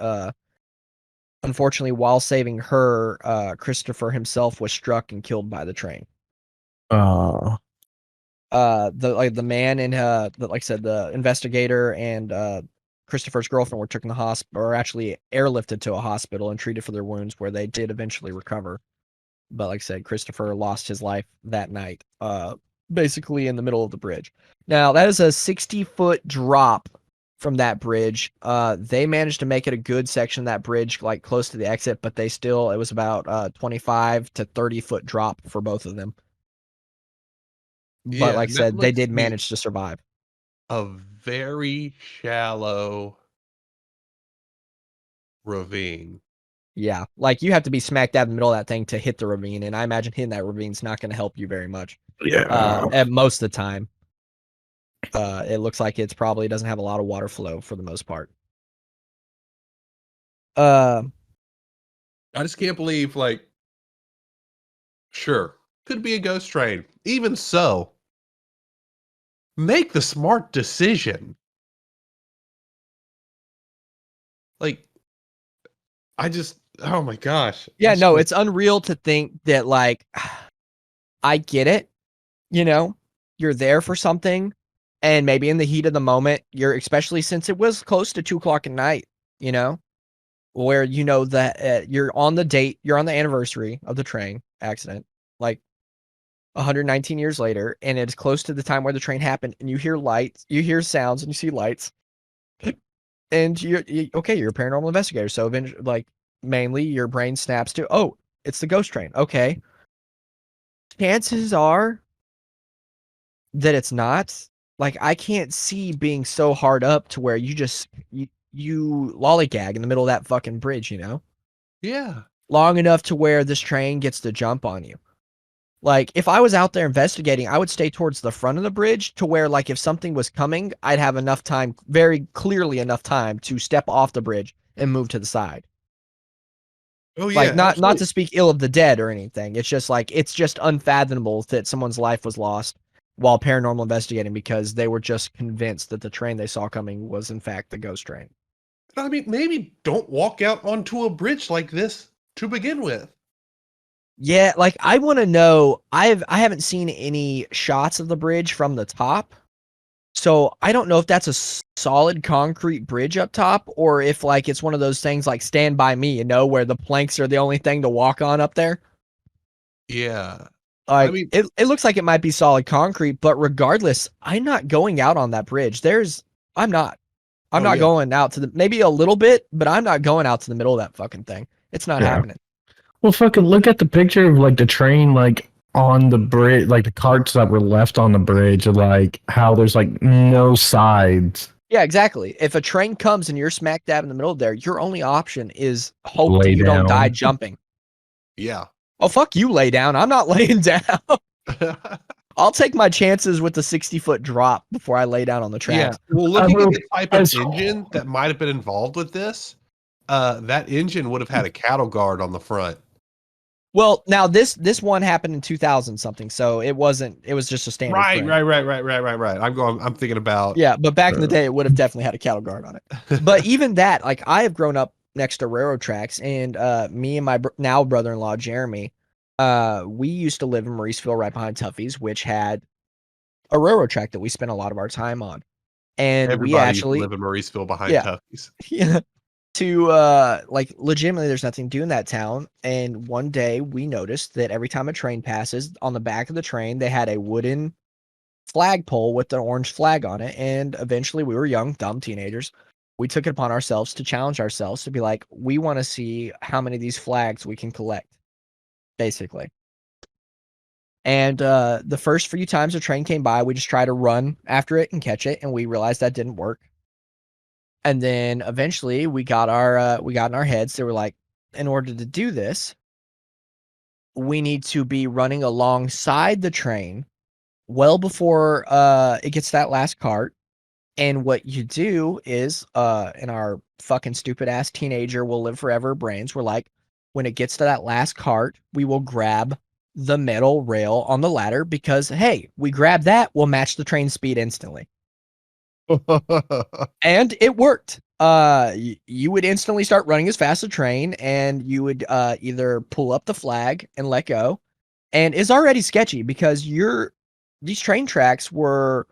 unfortunately, while saving her, Christopher himself was struck and killed by the train. Oh. The man and like I said, the investigator and Christopher's girlfriend were taken to the hospital, or actually airlifted to a hospital and treated for their wounds, where they did eventually recover. But like I said, Christopher lost his life that night, basically in the middle of the bridge. Now, that is a 60-foot drop from that bridge. They managed to make it a good section of that bridge, like close to the exit, but it was about 25 to 30-foot drop for both of them. But like I said, they did manage to survive. A very shallow ravine. Yeah, like you have to be smack dab in the middle of that thing to hit the ravine, and I imagine hitting that ravine's not going to help you very much. Yeah. At most of the time, it looks like it's probably doesn't have a lot of water flow for the most part. I just can't believe, sure, could be a ghost train. Even so, make the smart decision. Oh my gosh. Yeah, no, it's unreal to think that, I get it, you're there for something, and maybe in the heat of the moment, especially since it was close to 2:00 at night, where that you're on the date, you're on the anniversary of the train accident, 119 years later, and it's close to the time where the train happened, and you hear lights, you hear sounds, and you see lights, and you're a paranormal investigator, so mainly your brain snaps to, oh, it's the ghost train. Okay. Chances are that it's not. I can't see being so hard up to where you lollygag in the middle of that fucking bridge, Yeah. Long enough to where this train gets to jump on you. If I was out there investigating, I would stay towards the front of the bridge to where, if something was coming, I'd have enough time, very clearly enough time, to step off the bridge and move to the side. Oh yeah. Not to speak ill of the dead or anything. It's just it's just unfathomable that someone's life was lost while paranormal investigating because they were just convinced that the train they saw coming was in fact the ghost train. I mean, maybe don't walk out onto a bridge like this to begin with. Yeah, I want to know. I haven't seen any shots of the bridge from the top, so I don't know if that's a solid concrete bridge up top, or if it's one of those things like Stand By Me, where the planks are the only thing to walk on up there. Yeah. It looks like it might be solid concrete, but regardless, I'm not going out on that bridge. I'm not going out to maybe a little bit, but I'm not going out to the middle of that fucking thing. It's not happening. Well, fucking look at the picture of the train on the bridge, the carts that were left on the bridge, how there's no sides. Yeah, exactly. If a train comes and you're smack dab in the middle of there, your only option is hope that you don't die jumping. Yeah. Oh, fuck you, lay down. I'm not laying down. I'll take my chances with the 60-foot drop before I lay down on the tracks. Yeah. Well, looking at the type of engine that might have been involved with this, that engine would have had a cattle guard on the front. Well, now this one happened in 2000 something, so it was just a standard. Right. I'm thinking about. Yeah, but back in the day, it would have definitely had a cattle guard on it. But even that, I have grown up next to railroad tracks, and me and my now brother-in-law Jeremy, we used to live in Mauriceville, right behind Tuffy's, which had a railroad track that we spent a lot of our time on. And everybody we actually live in Mauriceville behind Tuffy's. Yeah. To legitimately, there's nothing to do in that town, and one day we noticed that every time a train passes, on the back of the train they had a wooden flagpole with an orange flag on it. And eventually, we were young, dumb teenagers, we took it upon ourselves to challenge ourselves to be like, we want to see how many of these flags we can collect, basically. And the first few times a train came by, we just tried to run after it and catch it, and we realized that didn't work. And then eventually we got in our heads. They were like, in order to do this, we need to be running alongside the train well before it gets to that last cart. And what you do is, in our fucking stupid ass teenager will live forever brains, we're like, when it gets to that last cart, we will grab the metal rail on the ladder because, hey, we grab that, we'll match the train speed instantly. And it worked. You would instantly start running as fast as a train, and you would either pull up the flag and let go. And it's already sketchy because these train tracks were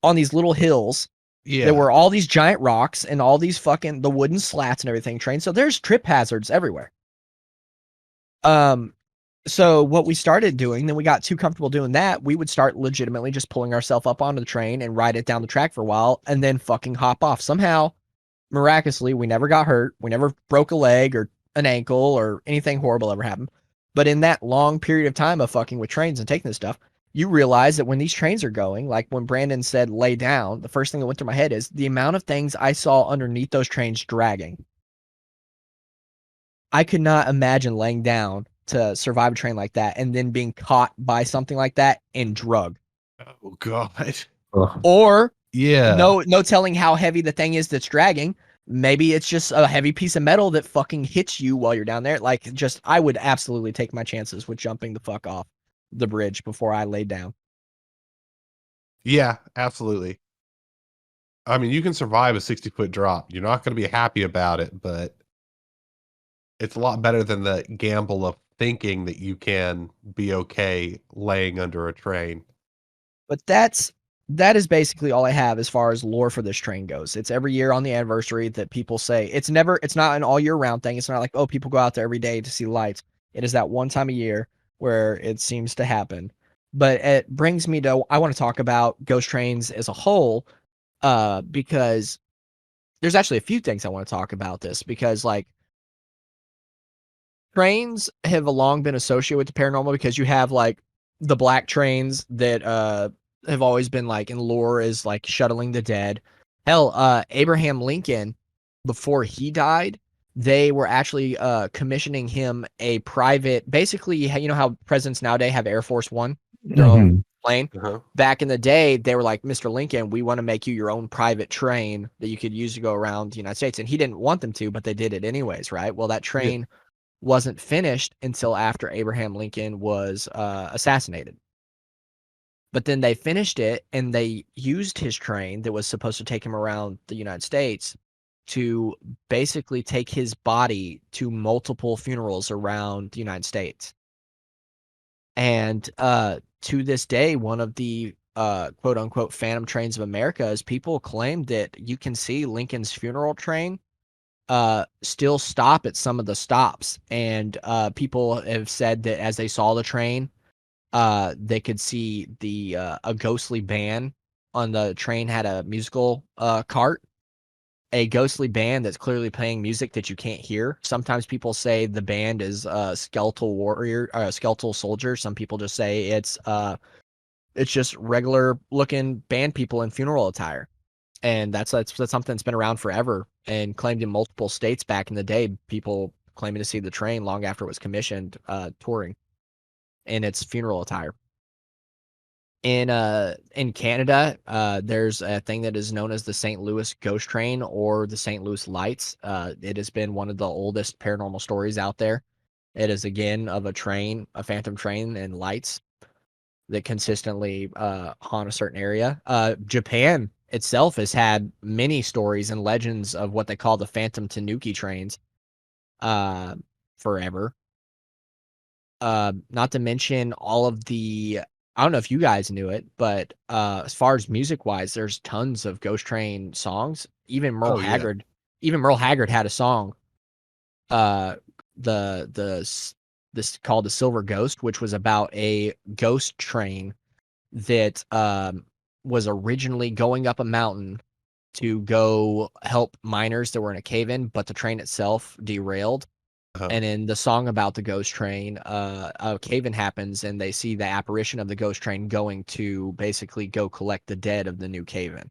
on these little hills. Yeah. There were all these giant rocks and all these fucking the wooden slats and everything train. So there's trip hazards everywhere. So what we started doing, then we got too comfortable doing that, we would start legitimately just pulling ourselves up onto the train and ride it down the track for a while and then fucking hop off. Somehow, miraculously, we never got hurt. We never broke a leg or an ankle or anything horrible ever happened. But in that long period of time of fucking with trains and taking this stuff, you realize that when these trains are going, like when Brandon said lay down, the first thing that went through my head is the amount of things I saw underneath those trains dragging. I could not imagine laying down to survive a train like that and then being caught by something like that and drugged. Oh God. Or Yeah. no telling how heavy the thing is that's dragging. Maybe it's just a heavy piece of metal that fucking hits you while you're down there. Like, just, I would absolutely take my chances with jumping the fuck off the bridge before I laid down. Yeah, absolutely. I mean, you can survive a 60-foot drop. You're not going to be happy about it, but it's a lot better than the gamble of thinking that you can be okay laying under a train. But that is basically all I have as far as lore for this train goes. It's every year on the anniversary that people say it's not an all year round thing. It's not like, oh, people go out there every day to see lights. It is that one time a year where it seems to happen. But it brings me to, I want to talk about ghost trains as a whole, because there's actually a few things I want to talk about this, because like trains have long been associated with the paranormal, because you have like the black trains that have always been like in lore as like shuttling the dead. Hell, Abraham Lincoln, before he died, they were actually commissioning him a private, basically, you know how presidents nowadays have Air Force One, their own plane? Uh-huh. Back in the day, they were like, Mr. Lincoln, we want to make you your own private train that you could use to go around the United States. And he didn't want them to, but they did it anyways, right? Well, that train wasn't finished until after Abraham Lincoln was assassinated. But then they finished it, and they used his train that was supposed to take him around the United States to basically take his body to multiple funerals around the United States. And to this day, one of the quote unquote phantom trains of America is people claim that you can see Lincoln's funeral train still stop at some of the stops. And people have said that as they saw the train, they could see a ghostly band on the train had a musical cart, a ghostly band that's clearly playing music that you can't hear. Sometimes people say the band is skeletal warrior, skeletal soldier. Some people just say it's just regular looking band people in funeral attire. And that's something that's been around forever and claimed in multiple states back in the day. People claiming to see the train long after it was commissioned, touring in its funeral attire. In Canada, there's a thing that is known as the St. Louis Ghost Train or the St. Louis Lights. It has been one of the oldest paranormal stories out there. It is again of a train, a phantom train and lights that consistently haunt a certain area. Japan itself has had many stories and legends of what they call the phantom tanuki trains forever. Not to mention all of the, I don't know if you guys knew it, but as far as music wise, there's tons of Ghost Train songs. Even Merle Haggard had a song. This called The Silver Ghost, which was about a ghost train that was originally going up a mountain to go help miners that were in a cave-in, but the train itself derailed And in the song about the ghost train, a cave-in happens, and they see the apparition of the ghost train going to basically go collect the dead of the new cave-in.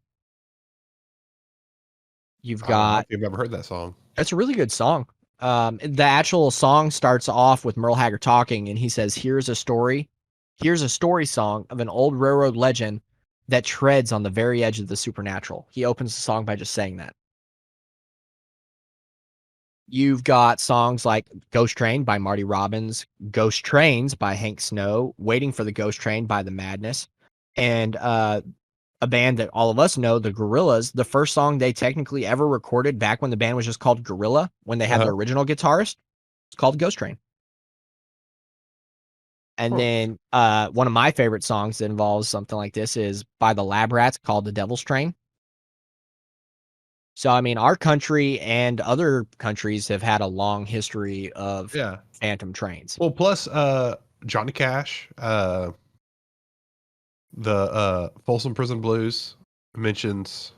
You've I don't know got... if you've ever heard that song. It's a really good song. The actual song starts off with Merle Haggard talking, and he says, here's a story song of an old railroad legend that treads on the very edge of the supernatural. He opens the song by just saying that. You've got songs like Ghost Train by Marty Robbins, Ghost Trains by Hank Snow, Waiting for the Ghost Train by The Madness, and a band that all of us know, the Gorillaz. The first song they technically ever recorded back when the band was just called Gorilla, when they had their original guitarist, it's called Ghost Train. And then one of my favorite songs that involves something like this is by the Lab Rats, called The Devil's Train. So, I mean, our country and other countries have had a long history of phantom trains. Well, plus Johnny Cash, the Folsom Prison Blues mentions...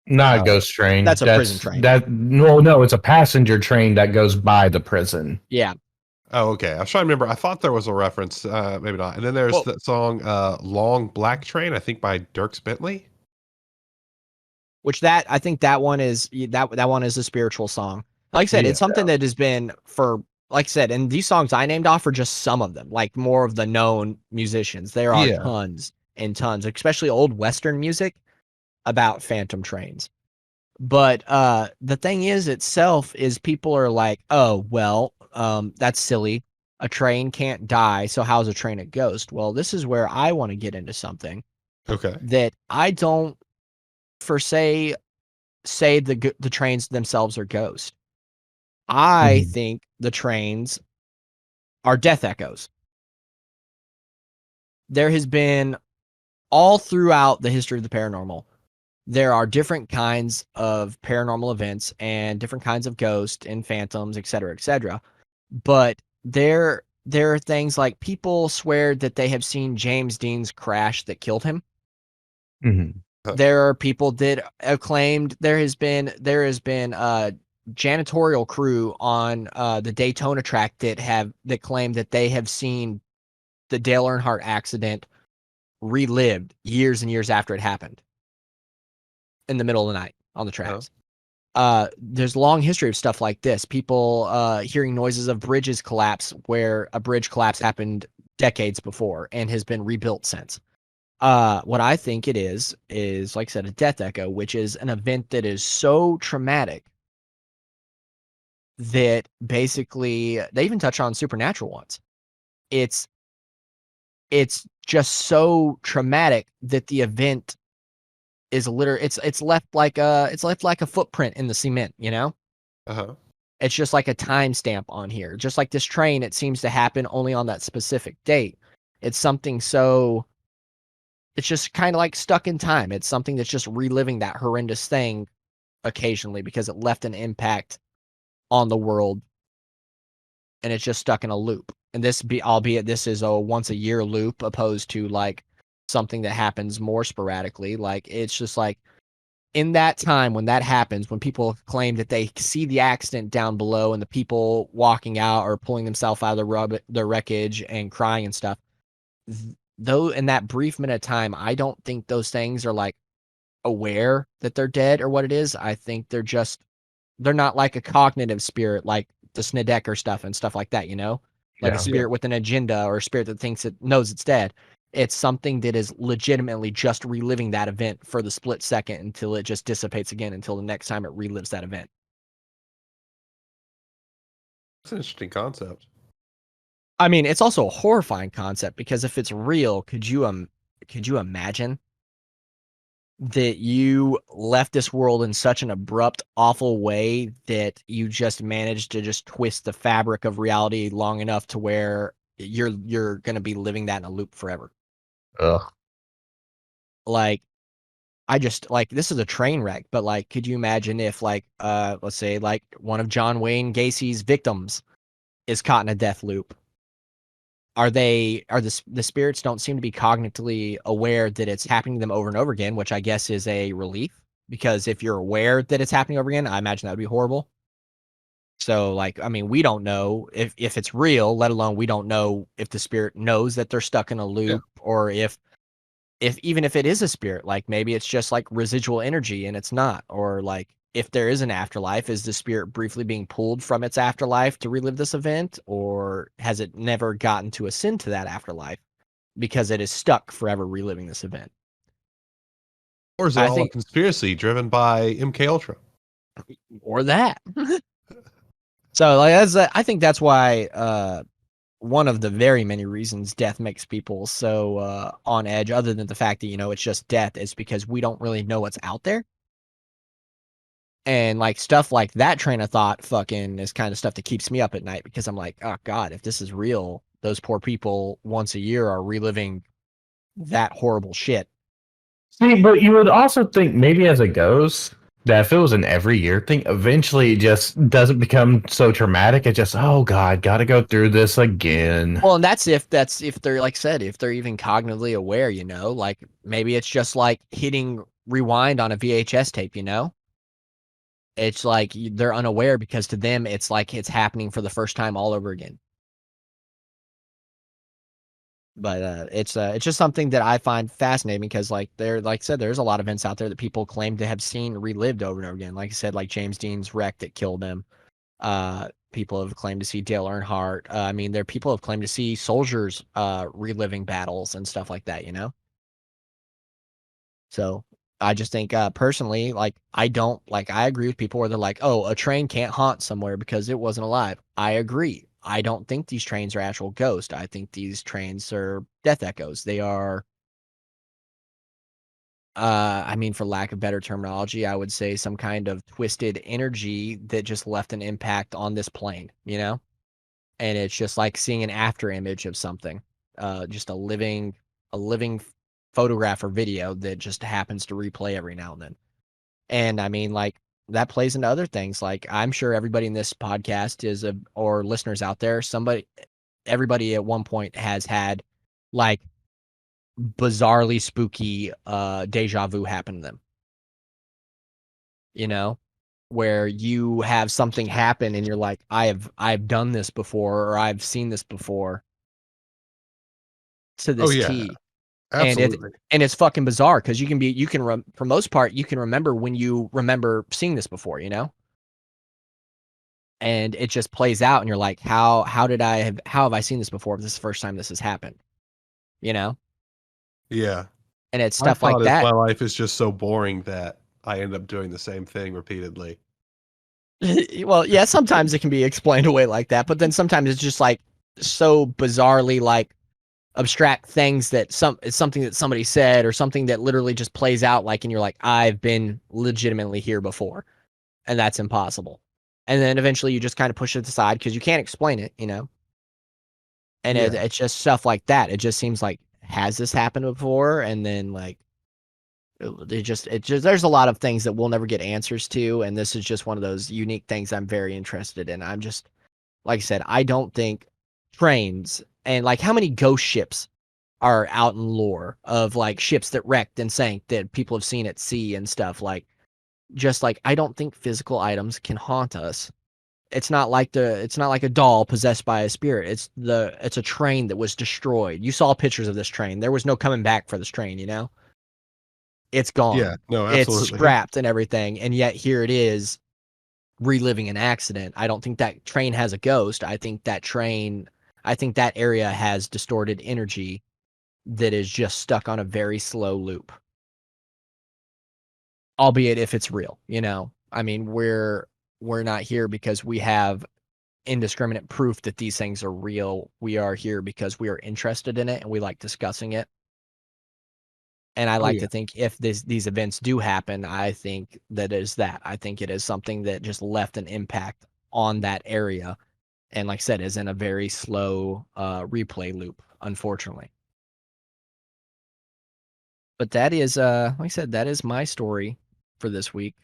Not a ghost train. That's a prison train. No, it's a passenger train that goes by the prison. Yeah. Oh, okay. I was trying to remember. I thought there was a reference. Maybe not. And then there's that song, Long Black Train, I think by Dierks Bentley. Which I think that one is that one is a spiritual song. Like I said, it's something that has been like I said, and these songs I named off are just some of them, like more of the known musicians. There are tons and tons, especially old Western music about phantom trains. But the thing is itself is people are like, oh, well, that's silly. A train can't die, so how's a train a ghost? Well, this is where I want to get into something. Okay. That I don't say the trains themselves are ghosts. I think the trains are death echoes. There has been, all throughout the history of the paranormal, there are different kinds of paranormal events and different kinds of ghosts and phantoms, et cetera, et cetera. But there are things like people swear that they have seen James Dean's crash that killed him. Mm-hmm. There are people that have claimed there has been a janitorial crew on the Daytona track that claim that they have seen the Dale Earnhardt accident relived years and years after it happened in the middle of the night on the tracks. There's a long history of stuff like this. People hearing noises of bridges collapse, where a bridge collapse happened decades before and has been rebuilt since. What I think it is like I said, a death echo, which is an event that is so traumatic that basically they even touch on supernatural ones. It's just so traumatic that the event is it's left like a footprint in the cement, you know? It's just like a timestamp on here. Just like this train, it seems to happen only on that specific date. It's something so... It's just kind of like stuck in time. It's something that's just reliving that horrendous thing occasionally because it left an impact on the world, and it's just stuck in a loop. And albeit this is a once a year loop opposed to like something that happens more sporadically. Like it's just like in that time when that happens, when people claim that they see the accident down below and the people walking out or pulling themselves out of the wreckage and crying and stuff. Though in that brief minute of time, I don't think those things are like aware that they're dead or what it is. I think they're not like a cognitive spirit, like the Snedeker stuff and stuff like that, you know, like a spirit with an agenda or a spirit that thinks it knows it's dead. It's something that is legitimately just reliving that event for the split second until it just dissipates again until the next time it relives that event. That's an interesting concept. I mean, it's also a horrifying concept because if it's real, could you imagine that you left this world in such an abrupt, awful way that you just managed to just twist the fabric of reality long enough to where you're going to be living that in a loop forever? Ugh. Like, this is a train wreck, but like, could you imagine if like, let's say like one of John Wayne Gacy's victims is caught in a death loop? The spirits don't seem to be cognitively aware that it's happening to them over and over again, which I guess is a relief, because if you're aware that it's happening over again, I imagine that would be horrible. So, like, I mean, we don't know if it's real, let alone we don't know if the spirit knows that they're stuck in a loop, or if even if it is a spirit, like maybe it's just like residual energy and it's not, or like if there is an afterlife, is the spirit briefly being pulled from its afterlife to relive this event, or has it never gotten to ascend to that afterlife because it is stuck forever reliving this event? Or is it I all think, a conspiracy driven by MK Ultra? or that. So like I think that's why one of the very many reasons death makes people so on edge, other than the fact that, you know, it's just death, is because we don't really know what's out there. And like stuff like that train of thought fucking is kind of stuff that keeps me up at night, because I'm like, oh God, if this is real, those poor people once a year are reliving that horrible shit. See, but you would also think maybe as it goes that if it was an every year thing, eventually it just doesn't become so traumatic. It just, oh God, gotta go through this again. Well, and that's if they're, like I said, if they're even cognitively aware, you know, like maybe it's just like hitting rewind on a VHS tape, you know? It's like they're unaware because to them it's like it's happening for the first time all over again. But it's just something that I find fascinating, because like I said, there's a lot of events out there that people claim to have seen relived over and over again. Like I said, like James Dean's wreck that killed him. People have claimed to see Dale Earnhardt. I mean, there are people have claimed to see soldiers reliving battles and stuff like that, you know? So I just think personally, like I agree with people where they're like, oh, a train can't haunt somewhere because it wasn't alive. I agree. I don't think these trains are actual ghosts. I think these trains are death echoes. They are, I mean, for lack of better terminology, I would say some kind of twisted energy that just left an impact on this plane, you know? And it's just like seeing an after image of something, just a living photograph or video that just happens to replay every now and then. And I mean, like, that plays into other things. Like, I'm sure everybody in this podcast or listeners out there, everybody at one point has had like bizarrely spooky deja vu happen to them, you know, where you have something happen and you're like, I've done this before, or I've seen this before to Oh this yeah, T. absolutely. And it's fucking bizarre, because for most part, you can remember when you remember seeing this before, you know? And it just plays out and you're like, how have I seen this before? This is the first time this has happened, you know? Yeah. And it's My stuff like thought is that. my life is just so boring that I end up doing the same thing repeatedly. Well, yeah, sometimes it can be explained away like that, but then sometimes it's just like so bizarrely like abstract things that it's something that somebody said, or something that literally just plays out like, and you're like, I've been legitimately here before, and that's impossible. And then eventually you just kind of push it aside because you can't explain it, you know? And Yeah. it's just stuff like that. It just seems like, has this happened before? And then like, it just there's a lot of things that we'll never get answers to, and this is just one of those unique things I'm very interested in. I'm just, like I said, I don't think trains, and like how many ghost ships are out in lore of like ships that wrecked and sank that people have seen at sea and stuff, like, just like, I don't think physical items can haunt us. It's not like a doll possessed by a spirit. It's a train that was destroyed. You saw pictures of this train. There was no coming back for this train, you know? It's Yeah. gone. No, It's absolutely. scrapped and everything, and yet here it is reliving an accident. I don't think that train has a ghost. I think that area has distorted energy that is just stuck on a very slow loop. Albeit if it's real, you know. I mean, we're not here because we have indiscriminate proof that these things are real. We are here because we are interested in it and we like discussing it. And I Oh like yeah. to think if these events do happen, I think that is that. I think it is something that just left an impact on that area. And like I said, is in a very slow replay loop, unfortunately. But that is, like I said, that is my story for this week.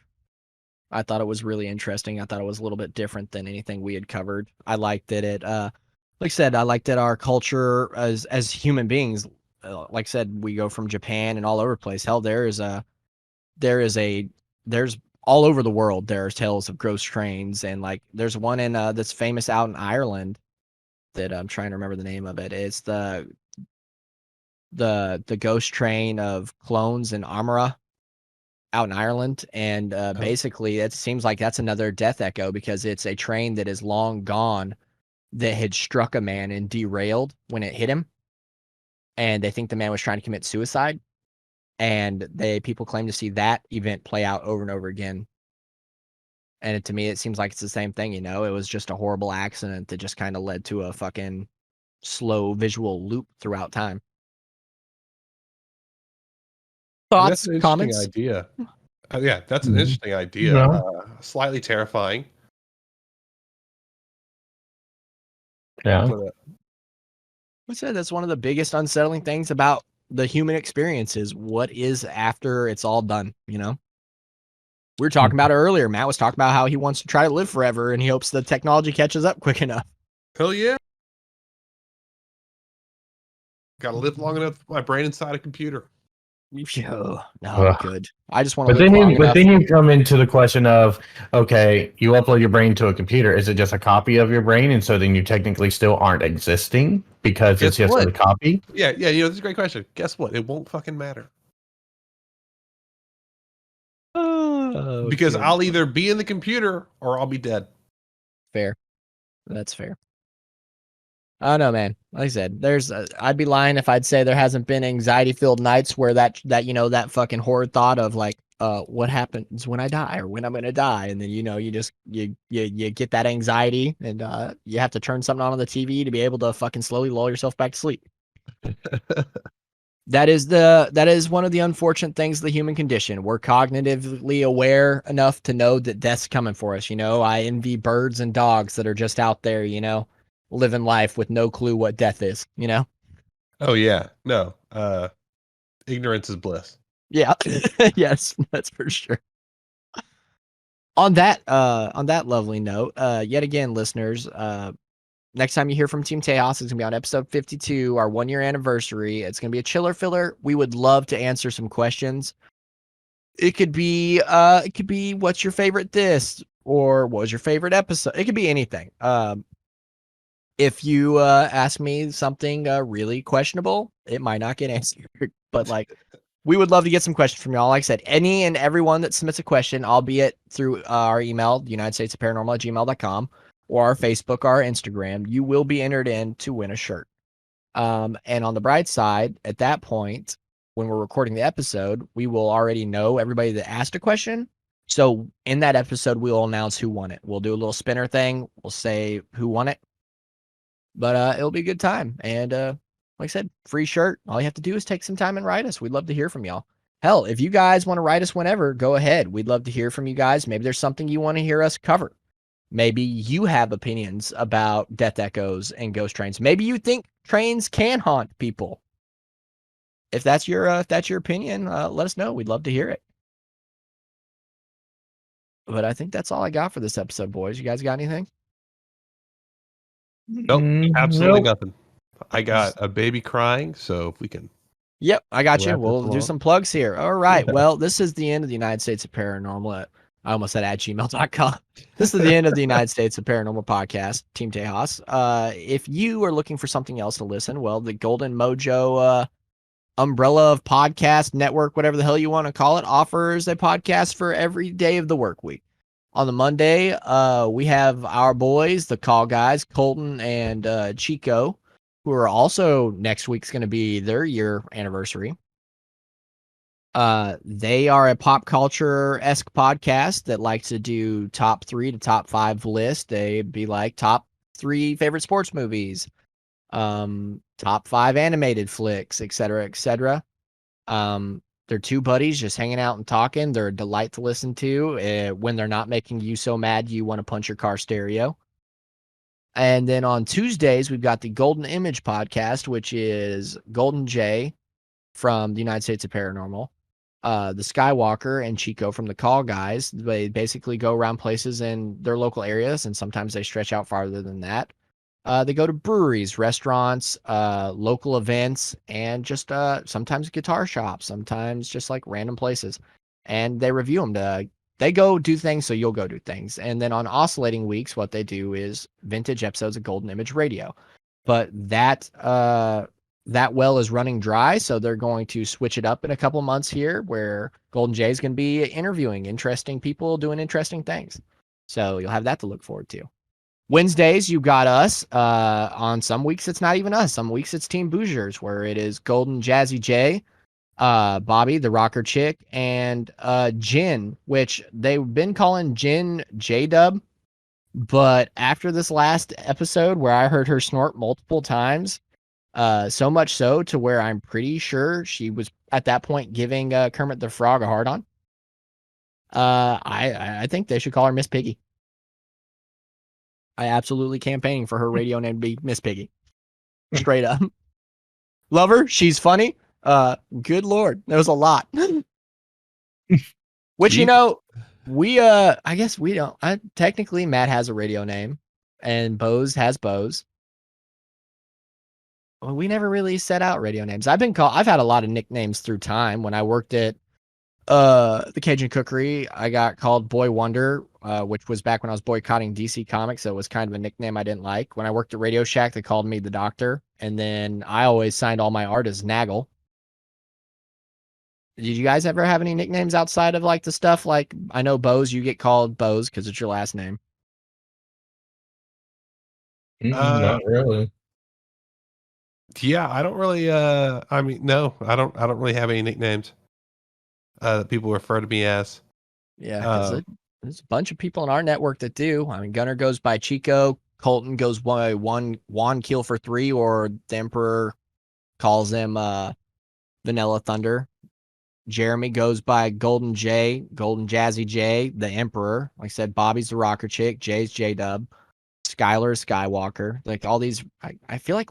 I thought it was really interesting. I thought it was a little bit different than anything we had covered. I liked that like I said, I liked that our culture as human beings, like I said, we go from Japan and all over the place. Hell, there's all over the world there are tales of ghost trains, and like there's one in that's famous out in Ireland that I'm trying to remember the name of it. It's the ghost train of clones in Armagh out in Ireland, and basically it seems like that's another death echo because it's a train that is long gone that had struck a man and derailed when it hit him, and they think the man was trying to commit suicide, and people claim to see that event play out over and over again. And to me, it seems like it's the same thing, you know? It was just a horrible accident that just kind of led to a fucking slow visual loop throughout time. Thoughts, That's an comments? interesting idea. Yeah, that's an interesting idea. Yeah. Slightly terrifying. Yeah. But, I said that's one of the biggest unsettling things about the human experience is what is after it's all done, you know? We were talking about it earlier. Matt was talking about how he wants to try to live forever and he hopes the technology catches up quick enough. hell yeah. Gotta live long enough to put my brain inside a computer. No, Ugh. good. I just want to But live long then enough. you come into the question of, okay, you upload your brain to a computer. Is it just a copy of your brain? And so then you technically still aren't existing because it's Guess just what? a copy? Yeah, you know, this is a great question. Guess what? It won't fucking matter. Oh, Because good. I'll either be in the computer or I'll be dead. Fair. That's fair. I don't know, man. Like I said, I'd be lying if I'd say there hasn't been anxiety-filled nights where that you know, that fucking horror thought of like, what happens when I die or when I'm gonna die, and then you know, you just you get that anxiety, and you have to turn something on the TV to be able to fucking slowly lull yourself back to sleep. That is one of the unfortunate things of the human condition. We're cognitively aware enough to know that death's coming for us. You know, I envy birds and dogs that are just out there, you know, living life with no clue what death is, you know? Oh yeah. No. Ignorance is bliss. Yeah. Yes, that's for sure. On that lovely note, yet again, listeners, next time you hear from Team Tejas, it's gonna be on episode 52, our 1-year anniversary. It's gonna be a chiller filler. We would love to answer some questions. It could be what's your favorite this, or what was your favorite episode? It could be anything. If you ask me something really questionable, it might not get answered. But like, we would love to get some questions from y'all. Like I said, any and everyone that submits a question, albeit through our email, UnitedStatesOfParanormal@gmail.com, or our Facebook, or our Instagram, you will be entered in to win a shirt. And on the bright side, at that point, when we're recording the episode, we will already know everybody that asked a question. So in that episode, we'll announce who won it. We'll do a little spinner thing. We'll say who won it. But it'll be a good time. And like I said, free shirt. All you have to do is take some time and write us. We'd love to hear from y'all. Hell, if you guys want to write us whenever, go ahead. We'd love to hear from you guys. Maybe there's something you want to hear us cover. Maybe you have opinions about death echoes and ghost trains. Maybe you think trains can haunt people. If that's your opinion, let us know. We'd love to hear it. But I think that's all I got for this episode, boys. You guys got anything? Nope, absolutely Nope. nothing. I got a baby crying, so if we can. Yep, I got you. Wrap this We'll do along. some plugs here. All right. Well, this is the end of the United States of Paranormal. I almost said at gmail.com. This is the end of the United States of Paranormal podcast, Team Tejas. If you are looking for something else to listen, well, the Golden Mojo umbrella of podcast network, whatever the hell you want to call it, offers a podcast for every day of the work week. On the Monday, we have our boys, the Call Guys, Colton and Chico, who are also next week's going to be their year anniversary. They are a pop culture-esque podcast that likes to do top 3 to top 5 list. They'd be like top 3 favorite sports movies, top 5 animated flicks, etc., etc. They're 2 buddies just hanging out and talking. They're a delight to listen to when they're not making you so mad you want to punch your car stereo. And then on Tuesdays, we've got the Golden Image podcast, which is Golden J from the United States of Paranormal, the Skywalker and Chico from the Call Guys. They basically go around places in their local areas, and sometimes they stretch out farther than that. They go to breweries, restaurants, local events, and just sometimes guitar shops, sometimes just like random places. And they review them to they go do things, so you'll go do things. And then on oscillating weeks, what they do is vintage episodes of Golden Image Radio. But that well is running dry, so they're going to switch it up in a couple months here, where Golden Jay is going to be interviewing interesting people doing interesting things. So you'll have that to look forward to. Wednesdays, you got us. On some weeks, it's not even us. Some weeks, it's Team Boozers, where it is Golden Jazzy J, Bobbi, the rocker chick, and Jin, which they've been calling Jin J-Dub. But after this last episode where I heard her snort multiple times, so much so to where I'm pretty sure she was at that point giving Kermit the Frog a hard-on. I think they should call her Miss Piggy. I absolutely campaigning for her radio name to be Miss Piggy. Straight up. Love her. She's funny. Good Lord. There was a lot. Which, you know, we, I guess we don't, technically Matt has a radio name and Boze has Boze. Well, we never really set out radio names. I've had a lot of nicknames through time. When I worked at the Cajun Cookery, I got called Boy Wonder, which was back when I was boycotting DC Comics, so it was kind of a nickname I didn't like. When I worked at Radio Shack, they called me the Doctor, and then I always signed all my art as Naggle. Did you guys ever have any nicknames outside of like the stuff like, I know Boze, you get called Boze because it's your last name. Not really. Yeah, I don't really. I mean, no, I don't really have any nicknames that people refer to me as. Yeah, because there's a bunch of people in our network that do. I mean, Gunner goes by Chico, Colton goes by Juan Keel for 3, or the Emperor calls him Vanilla Thunder. Jeremy goes by Golden J, Golden Jazzy J, the Emperor. Like I said, Bobby's the rocker chick, Jay's J-Dub, Skylar is Skywalker. Like all these, I feel like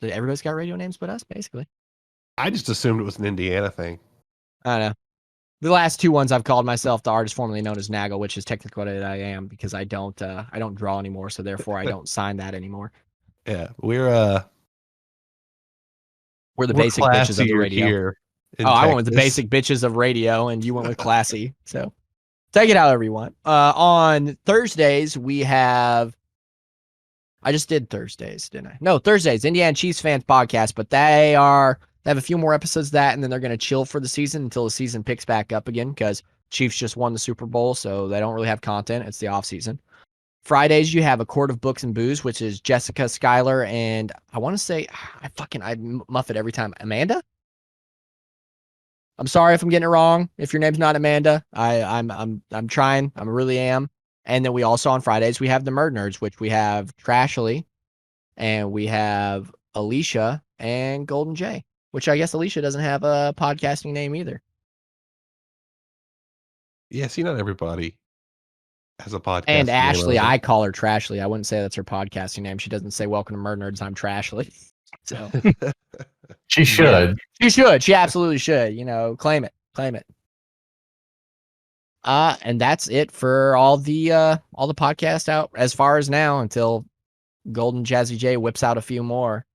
everybody's got radio names but us, basically. I just assumed it was an Indiana thing. I don't know. The last 2 ones I've called myself the artist formerly known as Naggle, which is technically what I am, because I don't draw anymore, so therefore I don't sign that anymore. Yeah, we're the basic bitches of the radio. Here I went with the basic bitches of radio, and you went with classy. So take it however you want. On Thursdays, we have. I just did Thursdays, didn't I? No, Thursdays, Indiana Chiefs Fans Podcast, but they have a few more episodes of that, and then they're going to chill for the season until the season picks back up again, because Chiefs just won the Super Bowl, so they don't really have content. It's the off season. Fridays, you have A Court of Books and Booze, which is Jessica, Skylar, and I want to say, I muff it every time. Amanda? I'm sorry if I'm getting it wrong. If your name's not Amanda, I'm trying. I really am. And then we also on Fridays we have the Murd Nerds, which we have Trashly, and we have Alicia and Golden J, which I guess Alicia doesn't have a podcasting name either. Yeah, see, not everybody has a podcast. And Ashley, I call her Trashly. I wouldn't say that's her podcasting name. She doesn't say "Welcome to Murd Nerds." I'm Trashly. So she should. She should. She absolutely should. You know, claim it. And that's it for all the podcasts out as far as now, until Golden Jazzy J whips out a few more.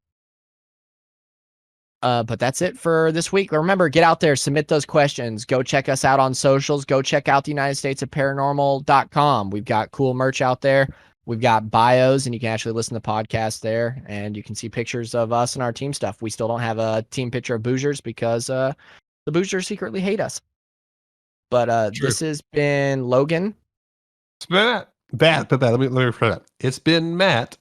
But that's it for this week. Remember, get out there, submit those questions. Go check us out on socials. Go check out the United States of Paranormal.com. We've got cool merch out there. We've got bios, and you can actually listen to podcasts there, and you can see pictures of us and our team stuff. We still don't have a team picture of Boozers because the Boozers secretly hate us. But this has been Logan. It's Matt. Let me refer that. It's been Matt.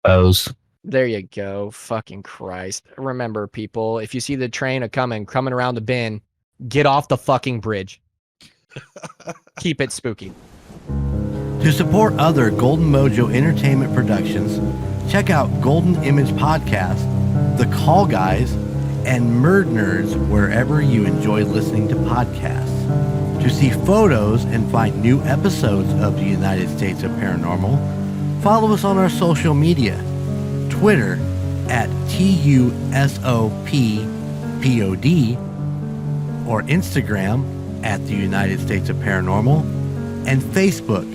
Boze. There you go. Fucking Christ. Remember, people, if you see the train coming around the bend, get off the fucking bridge. Keep it spooky. To support other Golden Mojo Entertainment productions, check out Golden Image Podcast, The Call Guys, and Murd Nerds wherever you enjoy listening to podcasts. To see photos and find new episodes of the United States of Paranormal, follow us on our social media. Twitter at TUSOPPOD, or Instagram at the United States of Paranormal, and Facebook,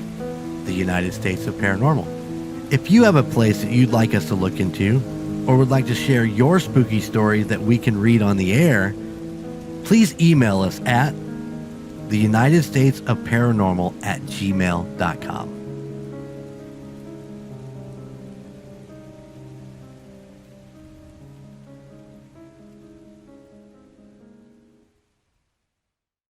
the United States of Paranormal. If you have a place that you'd like us to look into, or would like to share your spooky story that we can read on the air, please email us at the United States of Paranormal at gmail.com.